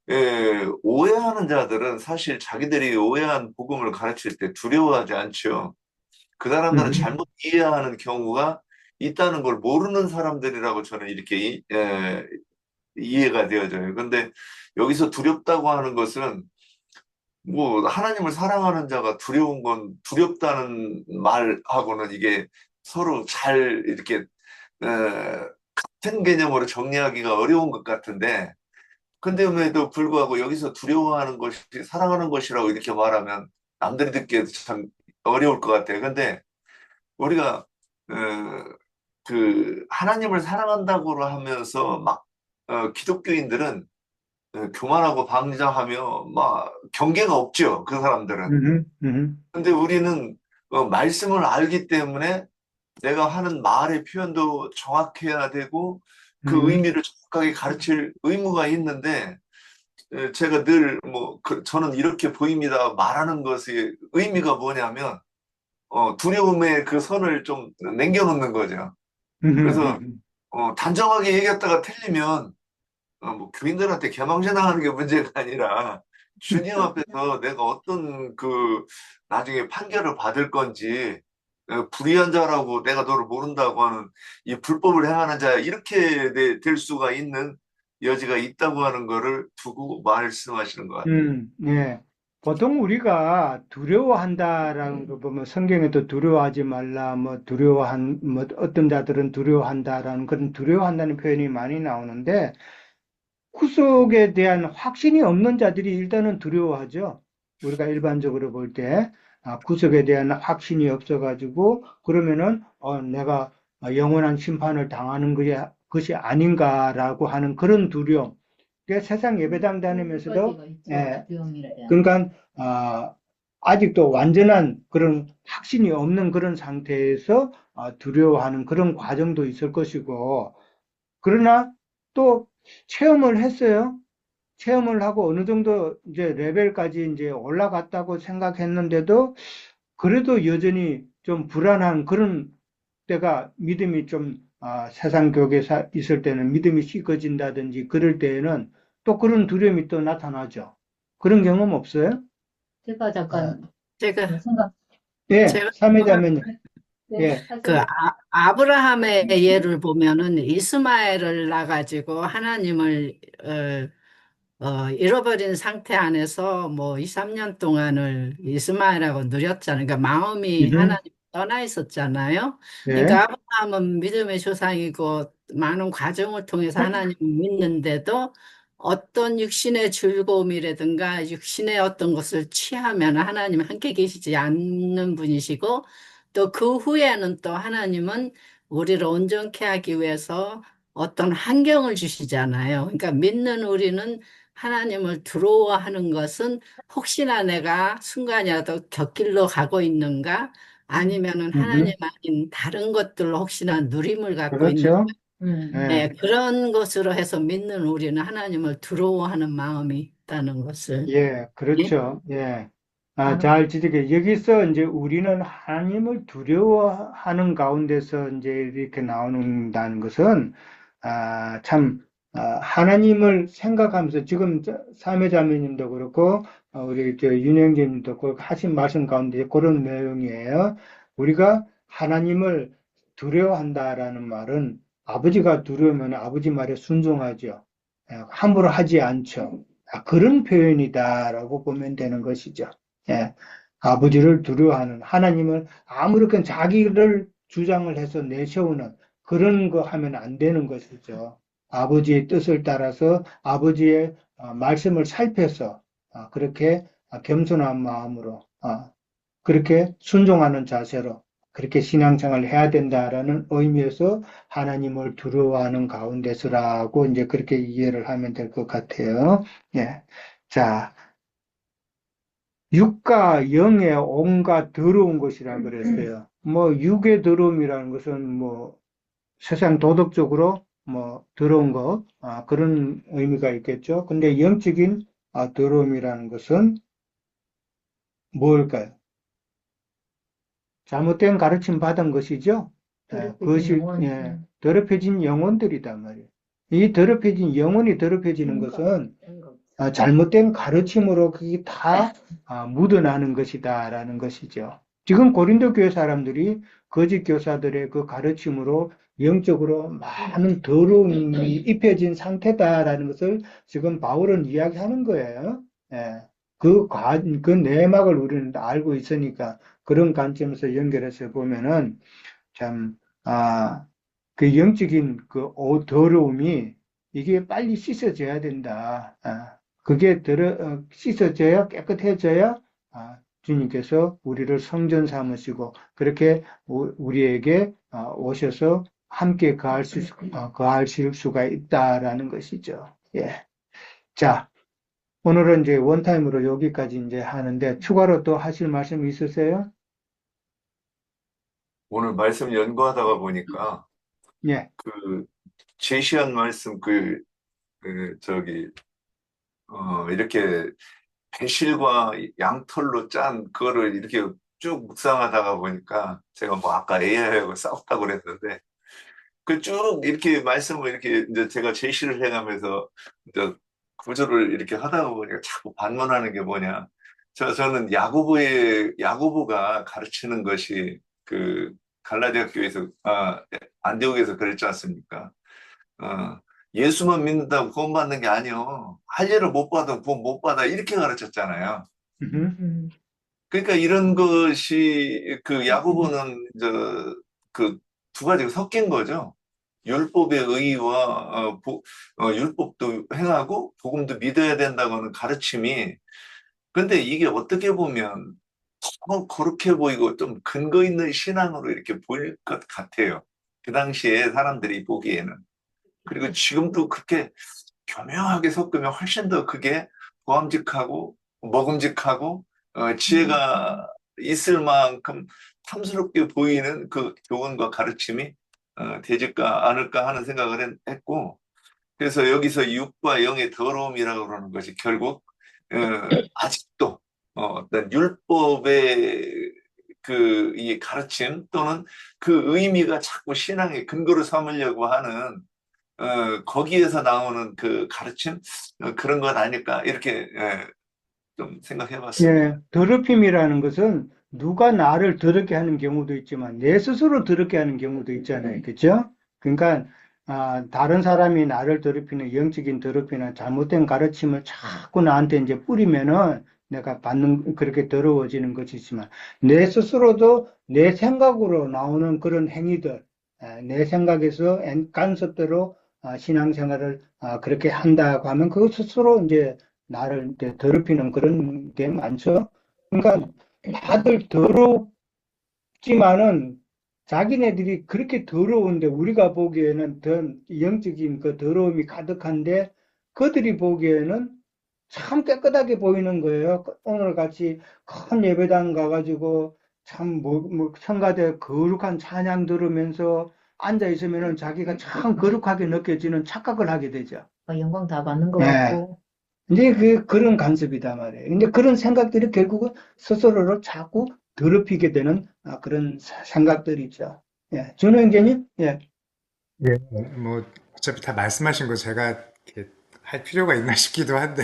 네, 오해하는 자들은 사실 자기들이 오해한 복음을 가르칠 때 두려워하지 않죠. 그 사람들은 잘못 이해하는 경우가 있다는 걸 모르는 사람들이라고 저는 이렇게 이해가 되어져요. 근데 여기서 두렵다고 하는 것은 뭐 하나님을 사랑하는 자가 두려운 건 두렵다는 말하고는 이게 서로 잘 이렇게 같은 개념으로 정리하기가 어려운 것 같은데 근데에도 불구하고 여기서 두려워하는 것이 사랑하는 것이라고 이렇게 말하면 남들이 듣기에도 참 어려울 것 같아요. 근데 우리가 하나님을 사랑한다고 하면서 막 기독교인들은 교만하고 방자하며 막 경계가 없죠. 그 사람들은. 근데 우리는 말씀을 알기 때문에 내가 하는 말의 표현도 정확해야 되고 그 의미를 정확하게 가르칠 의무가 있는데 제가 늘 저는 이렇게 보입니다 말하는 것의 의미가 뭐냐면 두려움의 그 선을 좀 남겨놓는 거죠. 그래서 단정하게 얘기했다가 틀리면 뭐 교인들한테 개망신당하는 게 문제가 아니라 주님 앞에서 내가 어떤 나중에 판결을 받을 건지 불의한 자라고 내가 너를 모른다고 하는 이 불법을 행하는 자 이렇게 될 수가 있는 여지가 있다고 하는 거를 두고 말씀하시는 것 같아요. 네. 보통 우리가 두려워한다라는 거 보면 성경에도 두려워하지 말라, 뭐 어떤 자들은 두려워한다라는 그런 두려워한다는 표현이 많이 나오는데 구속에 대한 확신이 없는 자들이 일단은 두려워하죠. 우리가 일반적으로 볼 때, 구속에 대한 확신이 없어가지고, 그러면은, 내가 영원한 심판을 당하는 것이 아닌가라고 하는 그런 두려움. 그러니까 세상 예배당 다니면서도, 가지가 있죠. 예, 두려움이라 해야. 그러니까, 아직도 완전한 그런 확신이 없는 그런 상태에서 두려워하는 그런 과정도 있을 것이고, 그러나 또 체험을 했어요. 체험을 하고 어느 정도 이제 레벨까지 이제 올라갔다고 생각했는데도 그래도 여전히 좀 불안한 그런 때가 믿음이 좀 세상 교회에 있을 때는 믿음이 식어진다든지 그럴 때에는 또 그런 두려움이 또 나타나죠. 그런 경험 없어요? 제가 잠깐 제가, 생각, 예, 제가 삼회자매님. 네, 예, 그 하세요. 아브라함의 예를 보면은 이스마엘을 낳아가지고 하나님을 잃어버린 상태 안에서 뭐 2, 3년 동안을 이스마엘하고 누렸잖아요. 그러니까 마음이 음흠, 하나님 떠나 있었잖아요. 예, 그러니까 아브라함은 믿음의 조상이고 많은 과정을 통해서 하나님을 믿는데도 어떤 육신의 즐거움이라든가 육신의 어떤 것을 취하면 하나님 함께 계시지 않는 분이시고 또 그 후에는 또 하나님은 우리를 온전케 하기 위해서 어떤 환경을 주시잖아요. 그러니까 믿는 우리는 하나님을 두려워하는 것은 혹시나 내가 순간이라도 곁길로 가고 있는가 아니면은 하나님 음흠, 아닌 다른 것들로 혹시나 누림을 갖고 있는가 그렇죠. 예, 예, 그런 것으로 해서 믿는 우리는 하나님을 두려워하는 마음이 있다는 것을 예, 예? 그렇죠. 예. 나는 잘 지적해. 여기서 이제 우리는 하나님을 두려워하는 가운데서 이제 이렇게 나오는다는 것은, 참, 하나님을 생각하면서 지금 사회자매님도 그렇고, 우리 윤영진님도 그렇고 하신 말씀 가운데 그런 내용이에요. 우리가 하나님을 두려워한다라는 말은 아버지가 두려우면 아버지 말에 순종하죠. 함부로 하지 않죠. 그런 표현이다라고 보면 되는 것이죠. 예, 아버지를 두려워하는 하나님을 아무렇게나 자기를 주장을 해서 내세우는 그런 거 하면 안 되는 것이죠. 아버지의 뜻을 따라서 아버지의 말씀을 살펴서 그렇게 겸손한 마음으로 그렇게 순종하는 자세로 그렇게 신앙생활을 해야 된다라는 의미에서 하나님을 두려워하는 가운데서라고 이제 그렇게 이해를 하면 될 것 같아요. 예. 자, 육과 영의 온갖 더러운 것이라 그랬어요. 뭐, 육의 더러움이라는 것은 뭐, 세상 도덕적으로 뭐, 더러운 것, 그런 의미가 있겠죠. 근데 영적인 더러움이라는 것은 뭘까요? 잘못된 가르침 받은 것이죠. 더럽혀진 영혼. 더럽혀진 영혼들이단 말이에요. 이 더럽혀진 영혼이 더럽혀지는 것은 잘못된 가르침으로 그게 다 묻어나는 것이다라는 것이죠. 지금 고린도 교회 사람들이 거짓 교사들의 그 가르침으로 영적으로 많은 더러움이 입혀진 상태다라는 것을 지금 바울은 이야기하는 거예요. 예. 그 내막을 우리는 알고 있으니까 그런 관점에서 연결해서 보면은 참, 그 영적인 더러움이 이게 빨리 씻어져야 된다. 그게 씻어져야 깨끗해져야 주님께서 우리를 성전 삼으시고 그렇게 우리에게 오셔서 함께 거하실 수가 있다라는 것이죠. 예. 자, 오늘은 이제 원타임으로 여기까지 이제 하는데 추가로 또 하실 말씀 있으세요? 오늘 말씀 연구하다가 보니까 예. 그 제시한 말씀 이렇게 배실과 양털로 짠 그거를 이렇게 쭉 묵상하다가 보니까 제가 뭐 아까 AI하고 싸웠다고 그랬는데 그 쭉 이렇게 말씀을 이렇게 이제 제가 제시를 해가면서 이제 구조를 이렇게 하다가 보니까 자꾸 반문하는 게 뭐냐. 저는 야고보가 가르치는 것이 그 갈라디아 교회에서 안디옥에서 그랬지 않습니까? 어, 예수만 믿는다고 구원받는 게 아니요. 할 일을 못 받아 구원 못 받아 이렇게 가르쳤잖아요. 그러니까 이런 것이 그 야고보는 그 두 가지가 섞인 거죠. 율법의 의의와 율법도 행하고 복음도 믿어야 된다고 하는 가르침이, 근데 이게 어떻게 보면 그렇게 보이고 좀 근거 있는 신앙으로 이렇게 보일 것 같아요. 그 당시에 사람들이 보기에는. 그리고 지금도 그렇게 교묘하게 섞으면 훨씬 더 그게 보암직하고 먹음직하고 지혜가 있을 만큼 탐스럽게 보이는 그 교훈과 가르침이 되질까 않을까 하는 생각을 했고, 그래서 여기서 육과 영의 더러움이라고 그러는 것이 결국 아직도 어떤 율법의 그 이 가르침 또는 그 의미가 자꾸 신앙의 근거로 삼으려고 하는 거기에서 나오는 그 가르침 그런 것 아닐까 이렇게 좀 생각해 봤습니다. 예, 더럽힘이라는 것은 누가 나를 더럽게 하는 경우도 있지만 내 스스로 더럽게 하는 경우도 있잖아요. 그렇죠? 그러니까 다른 사람이 나를 더럽히는 영적인 더럽히는 잘못된 가르침을 자꾸 나한테 이제 뿌리면은 내가 받는 그렇게 더러워지는 것이지만 내 스스로도 내 생각으로 나오는 그런 행위들, 내 생각에서 간섭대로 신앙생활을 그렇게 한다고 하면 그 스스로 이제 나를 이제 더럽히는 그런 게 많죠. 그러니까 다들 더럽지만은 자기네들이 그렇게 더러운데 우리가 보기에는 더 영적인 그 더러움이 가득한데 그들이 보기에는 참 깨끗하게 보이는 거예요. 오늘 같이 큰 예배당 가가지고 참 성가대 거룩한 찬양 들으면서 앉아 있으면은 자기가 참 거룩하게 느껴지는 착각을 하게 되죠. 영광 다 받는 것 네. 같고. 이제 그런 간섭이다 말이에요. 근데 그런 생각들이 결국은 스스로를 자꾸 더럽히게 되는 그런 생각들이죠. 예. 준호 형제님? 예. 예. 뭐 어차피 다 말씀하신 거 제가 이렇게 할 필요가 있나 싶기도 한데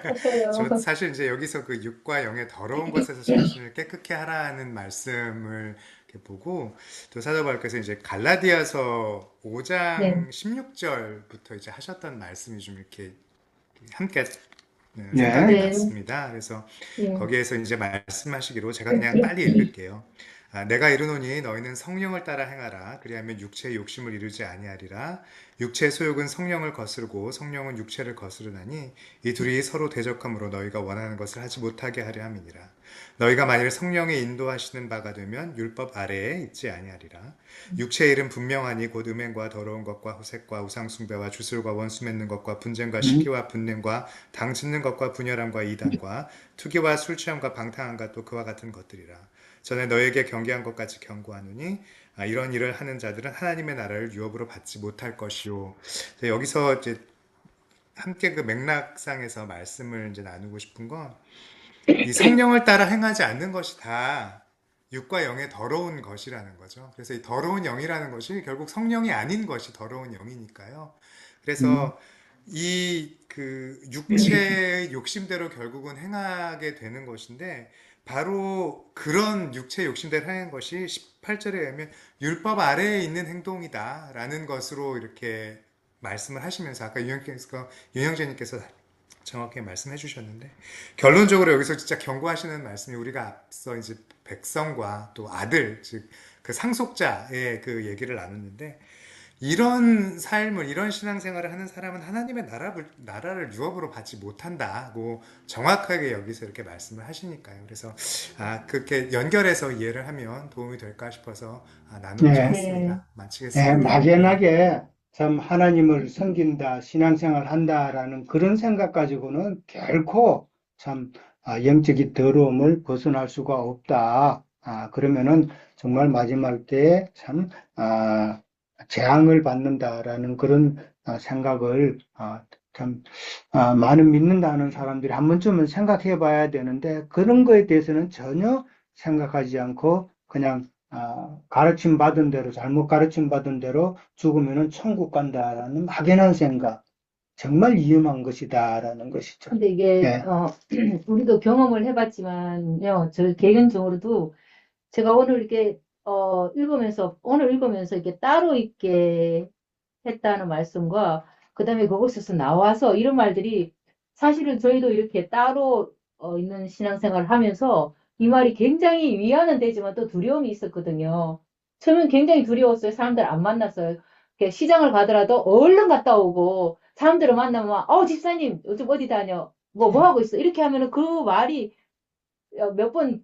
하셔요. 저 사실 이제 여기서 그 육과 영의 더러운 것에서 자신을 깨끗게 하라는 말씀을 이렇게 보고 또 사도 바울께서 이제 갈라디아서 네. 5장 16절부터 이제 하셨던 말씀이 좀 이렇게 함께 네. 생각이 네. 났습니다. 그래서 예. 거기에서 이제 말씀하시기로 제가 그냥 빨리 읽을게요. 내가 이르노니 너희는 성령을 따라 행하라. 그리하면 육체의 욕심을 이루지 아니하리라. 육체의 소욕은 성령을 거스르고 성령은 육체를 거스르나니 이 둘이 서로 대적함으로 너희가 원하는 것을 하지 못하게 하려 함이니라. 너희가 만일 성령의 인도하시는 바가 되면 율법 아래에 있지 아니하리라. 육체의 일은 분명하니 곧 음행과 더러운 것과 호색과 우상숭배와 주술과 원수 맺는 것과 분쟁과 시기와 분냄과 당 짓는 것과 분열함과 이단과 투기와 술 취함과 방탕함과 또 그와 같은 것들이라. 전에 너에게 경계한 것까지 경고하노니 이런 일을 하는 자들은 하나님의 나라를 유업으로 받지 못할 것이요. 여기서 이제 함께 그 맥락상에서 말씀을 이제 나누고 싶은 건 이 성령을 따라 행하지 않는 것이 다 육과 영의 더러운 것이라는 거죠. 그래서 이 더러운 영이라는 것이 결국 성령이 아닌 것이 더러운 영이니까요. 그래서 이 그 육체의 욕심대로 결국은 행하게 되는 것인데 바로 그런 육체 욕심대로 행한 것이 18절에 의하면 율법 아래에 있는 행동이다라는 것으로 이렇게 말씀을 하시면서 아까 유형제님께서 정확히 말씀해 주셨는데 결론적으로 여기서 진짜 경고하시는 말씀이 우리가 앞서 이제 백성과 또 아들 즉 그 상속자의 그 얘기를 나눴는데 이런 삶을 이런 신앙생활을 하는 사람은 하나님의 나라를 유업으로 받지 못한다고 정확하게 여기서 이렇게 말씀을 하시니까요. 그래서 그렇게 연결해서 이해를 하면 도움이 될까 싶어서 나누고 네. 싶었습니다. 네, 마치겠습니다. 막연하게 참 하나님을 섬긴다, 신앙생활 한다라는 그런 생각 가지고는 결코 참 영적인 더러움을 벗어날 수가 없다. 그러면은 정말 마지막 때에 참 재앙을 받는다라는 그런 생각을 참 많은 믿는다는 사람들이 한 번쯤은 생각해 봐야 되는데 그런 거에 대해서는 전혀 생각하지 않고 그냥 가르침 받은 대로 잘못 가르침 받은 대로 죽으면은 천국 간다라는 막연한 생각 정말 위험한 것이다라는 것이죠. 근데 이게 예. 우리도 경험을 해봤지만요. 저 개인적으로도 제가 오늘 이렇게 오늘 읽으면서 이렇게 따로 있게 했다는 말씀과 그다음에 그곳에서 나와서 이런 말들이 사실은 저희도 이렇게 따로 있는 신앙생활을 하면서 이 말이 굉장히 위안은 되지만 또 두려움이 있었거든요. 처음엔 굉장히 두려웠어요. 사람들 안 만났어요. 이렇게 시장을 가더라도 얼른 갔다 오고 사람들을 만나면 막, 집사님, 요즘 어디 다녀? 뭐 하고 있어? 이렇게 하면은 그 말이 몇 번,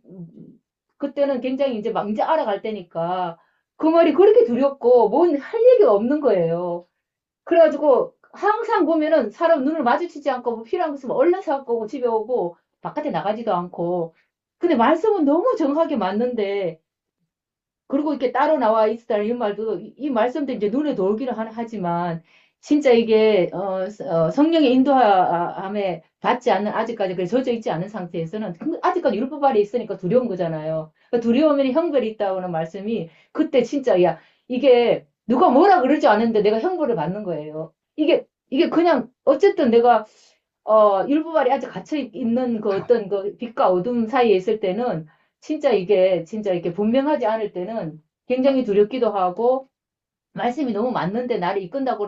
그때는 굉장히 이제 막 이제 알아갈 때니까 그 말이 그렇게 두렵고 뭔 할 얘기가 없는 거예요. 그래가지고 항상 보면은 사람 눈을 마주치지 않고 뭐 필요한 거 있으면 얼른 사갖고 오고 집에 오고 바깥에 나가지도 않고. 근데 말씀은 너무 정확하게 맞는데 그리고 이렇게 따로 나와 있다는 이 말도 이 말씀도 이제 눈에 돌기는 하지만 진짜 이게 성령의 인도함에 받지 않는 아직까지 그 젖어 있지 않은 상태에서는 아직까지 율법 아래 있으니까 두려운 거잖아요. 그러니까 두려우면 형벌이 있다는 말씀이 그때 진짜 야 이게 누가 뭐라 그러지 않은데 내가 형벌을 받는 거예요. 이게 그냥 어쨌든 내가 율법 아래 아직 갇혀 있는 그 어떤 그 빛과 어둠 사이에 있을 때는 진짜 이게 분명하지 않을 때는 굉장히 두렵기도 하고 말씀이 너무 맞는데 나를 이끈다고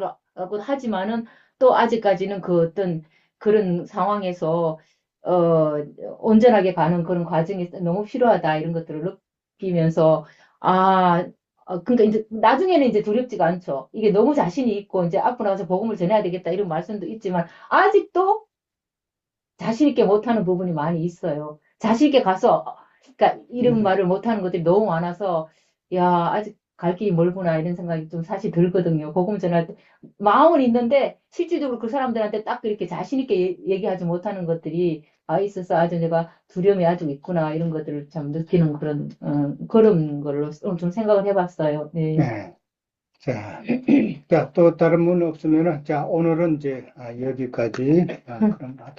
하지만은 또 아직까지는 그 어떤 그런 상황에서 어 온전하게 가는 그런 과정이 너무 필요하다 이런 것들을 느끼면서 아 그러니까 이제 나중에는 이제 두렵지가 않죠. 이게 너무 자신이 있고 이제 앞으로 나가서 복음을 전해야 되겠다 이런 말씀도 있지만 아직도 자신 있게 못하는 부분이 많이 있어요. 자신 있게 가서, 그러니까 이런 말을 못하는 것들이 너무 많아서, 야, 아직 갈 길이 멀구나, 이런 생각이 좀 사실 들거든요. 복음 전할 때. 마음은 있는데, 실질적으로 그 사람들한테 딱 그렇게 자신 있게 얘기하지 못하는 것들이 있어서 아주 내가 두려움이 아주 있구나, 이런 것들을 참 느끼는 그런 걸로 오늘 좀 생각을 해봤어요. 네. 네. 자, 또 다른 분 없으면은, 자, 오늘은 이제 여기까지 그럼 하도록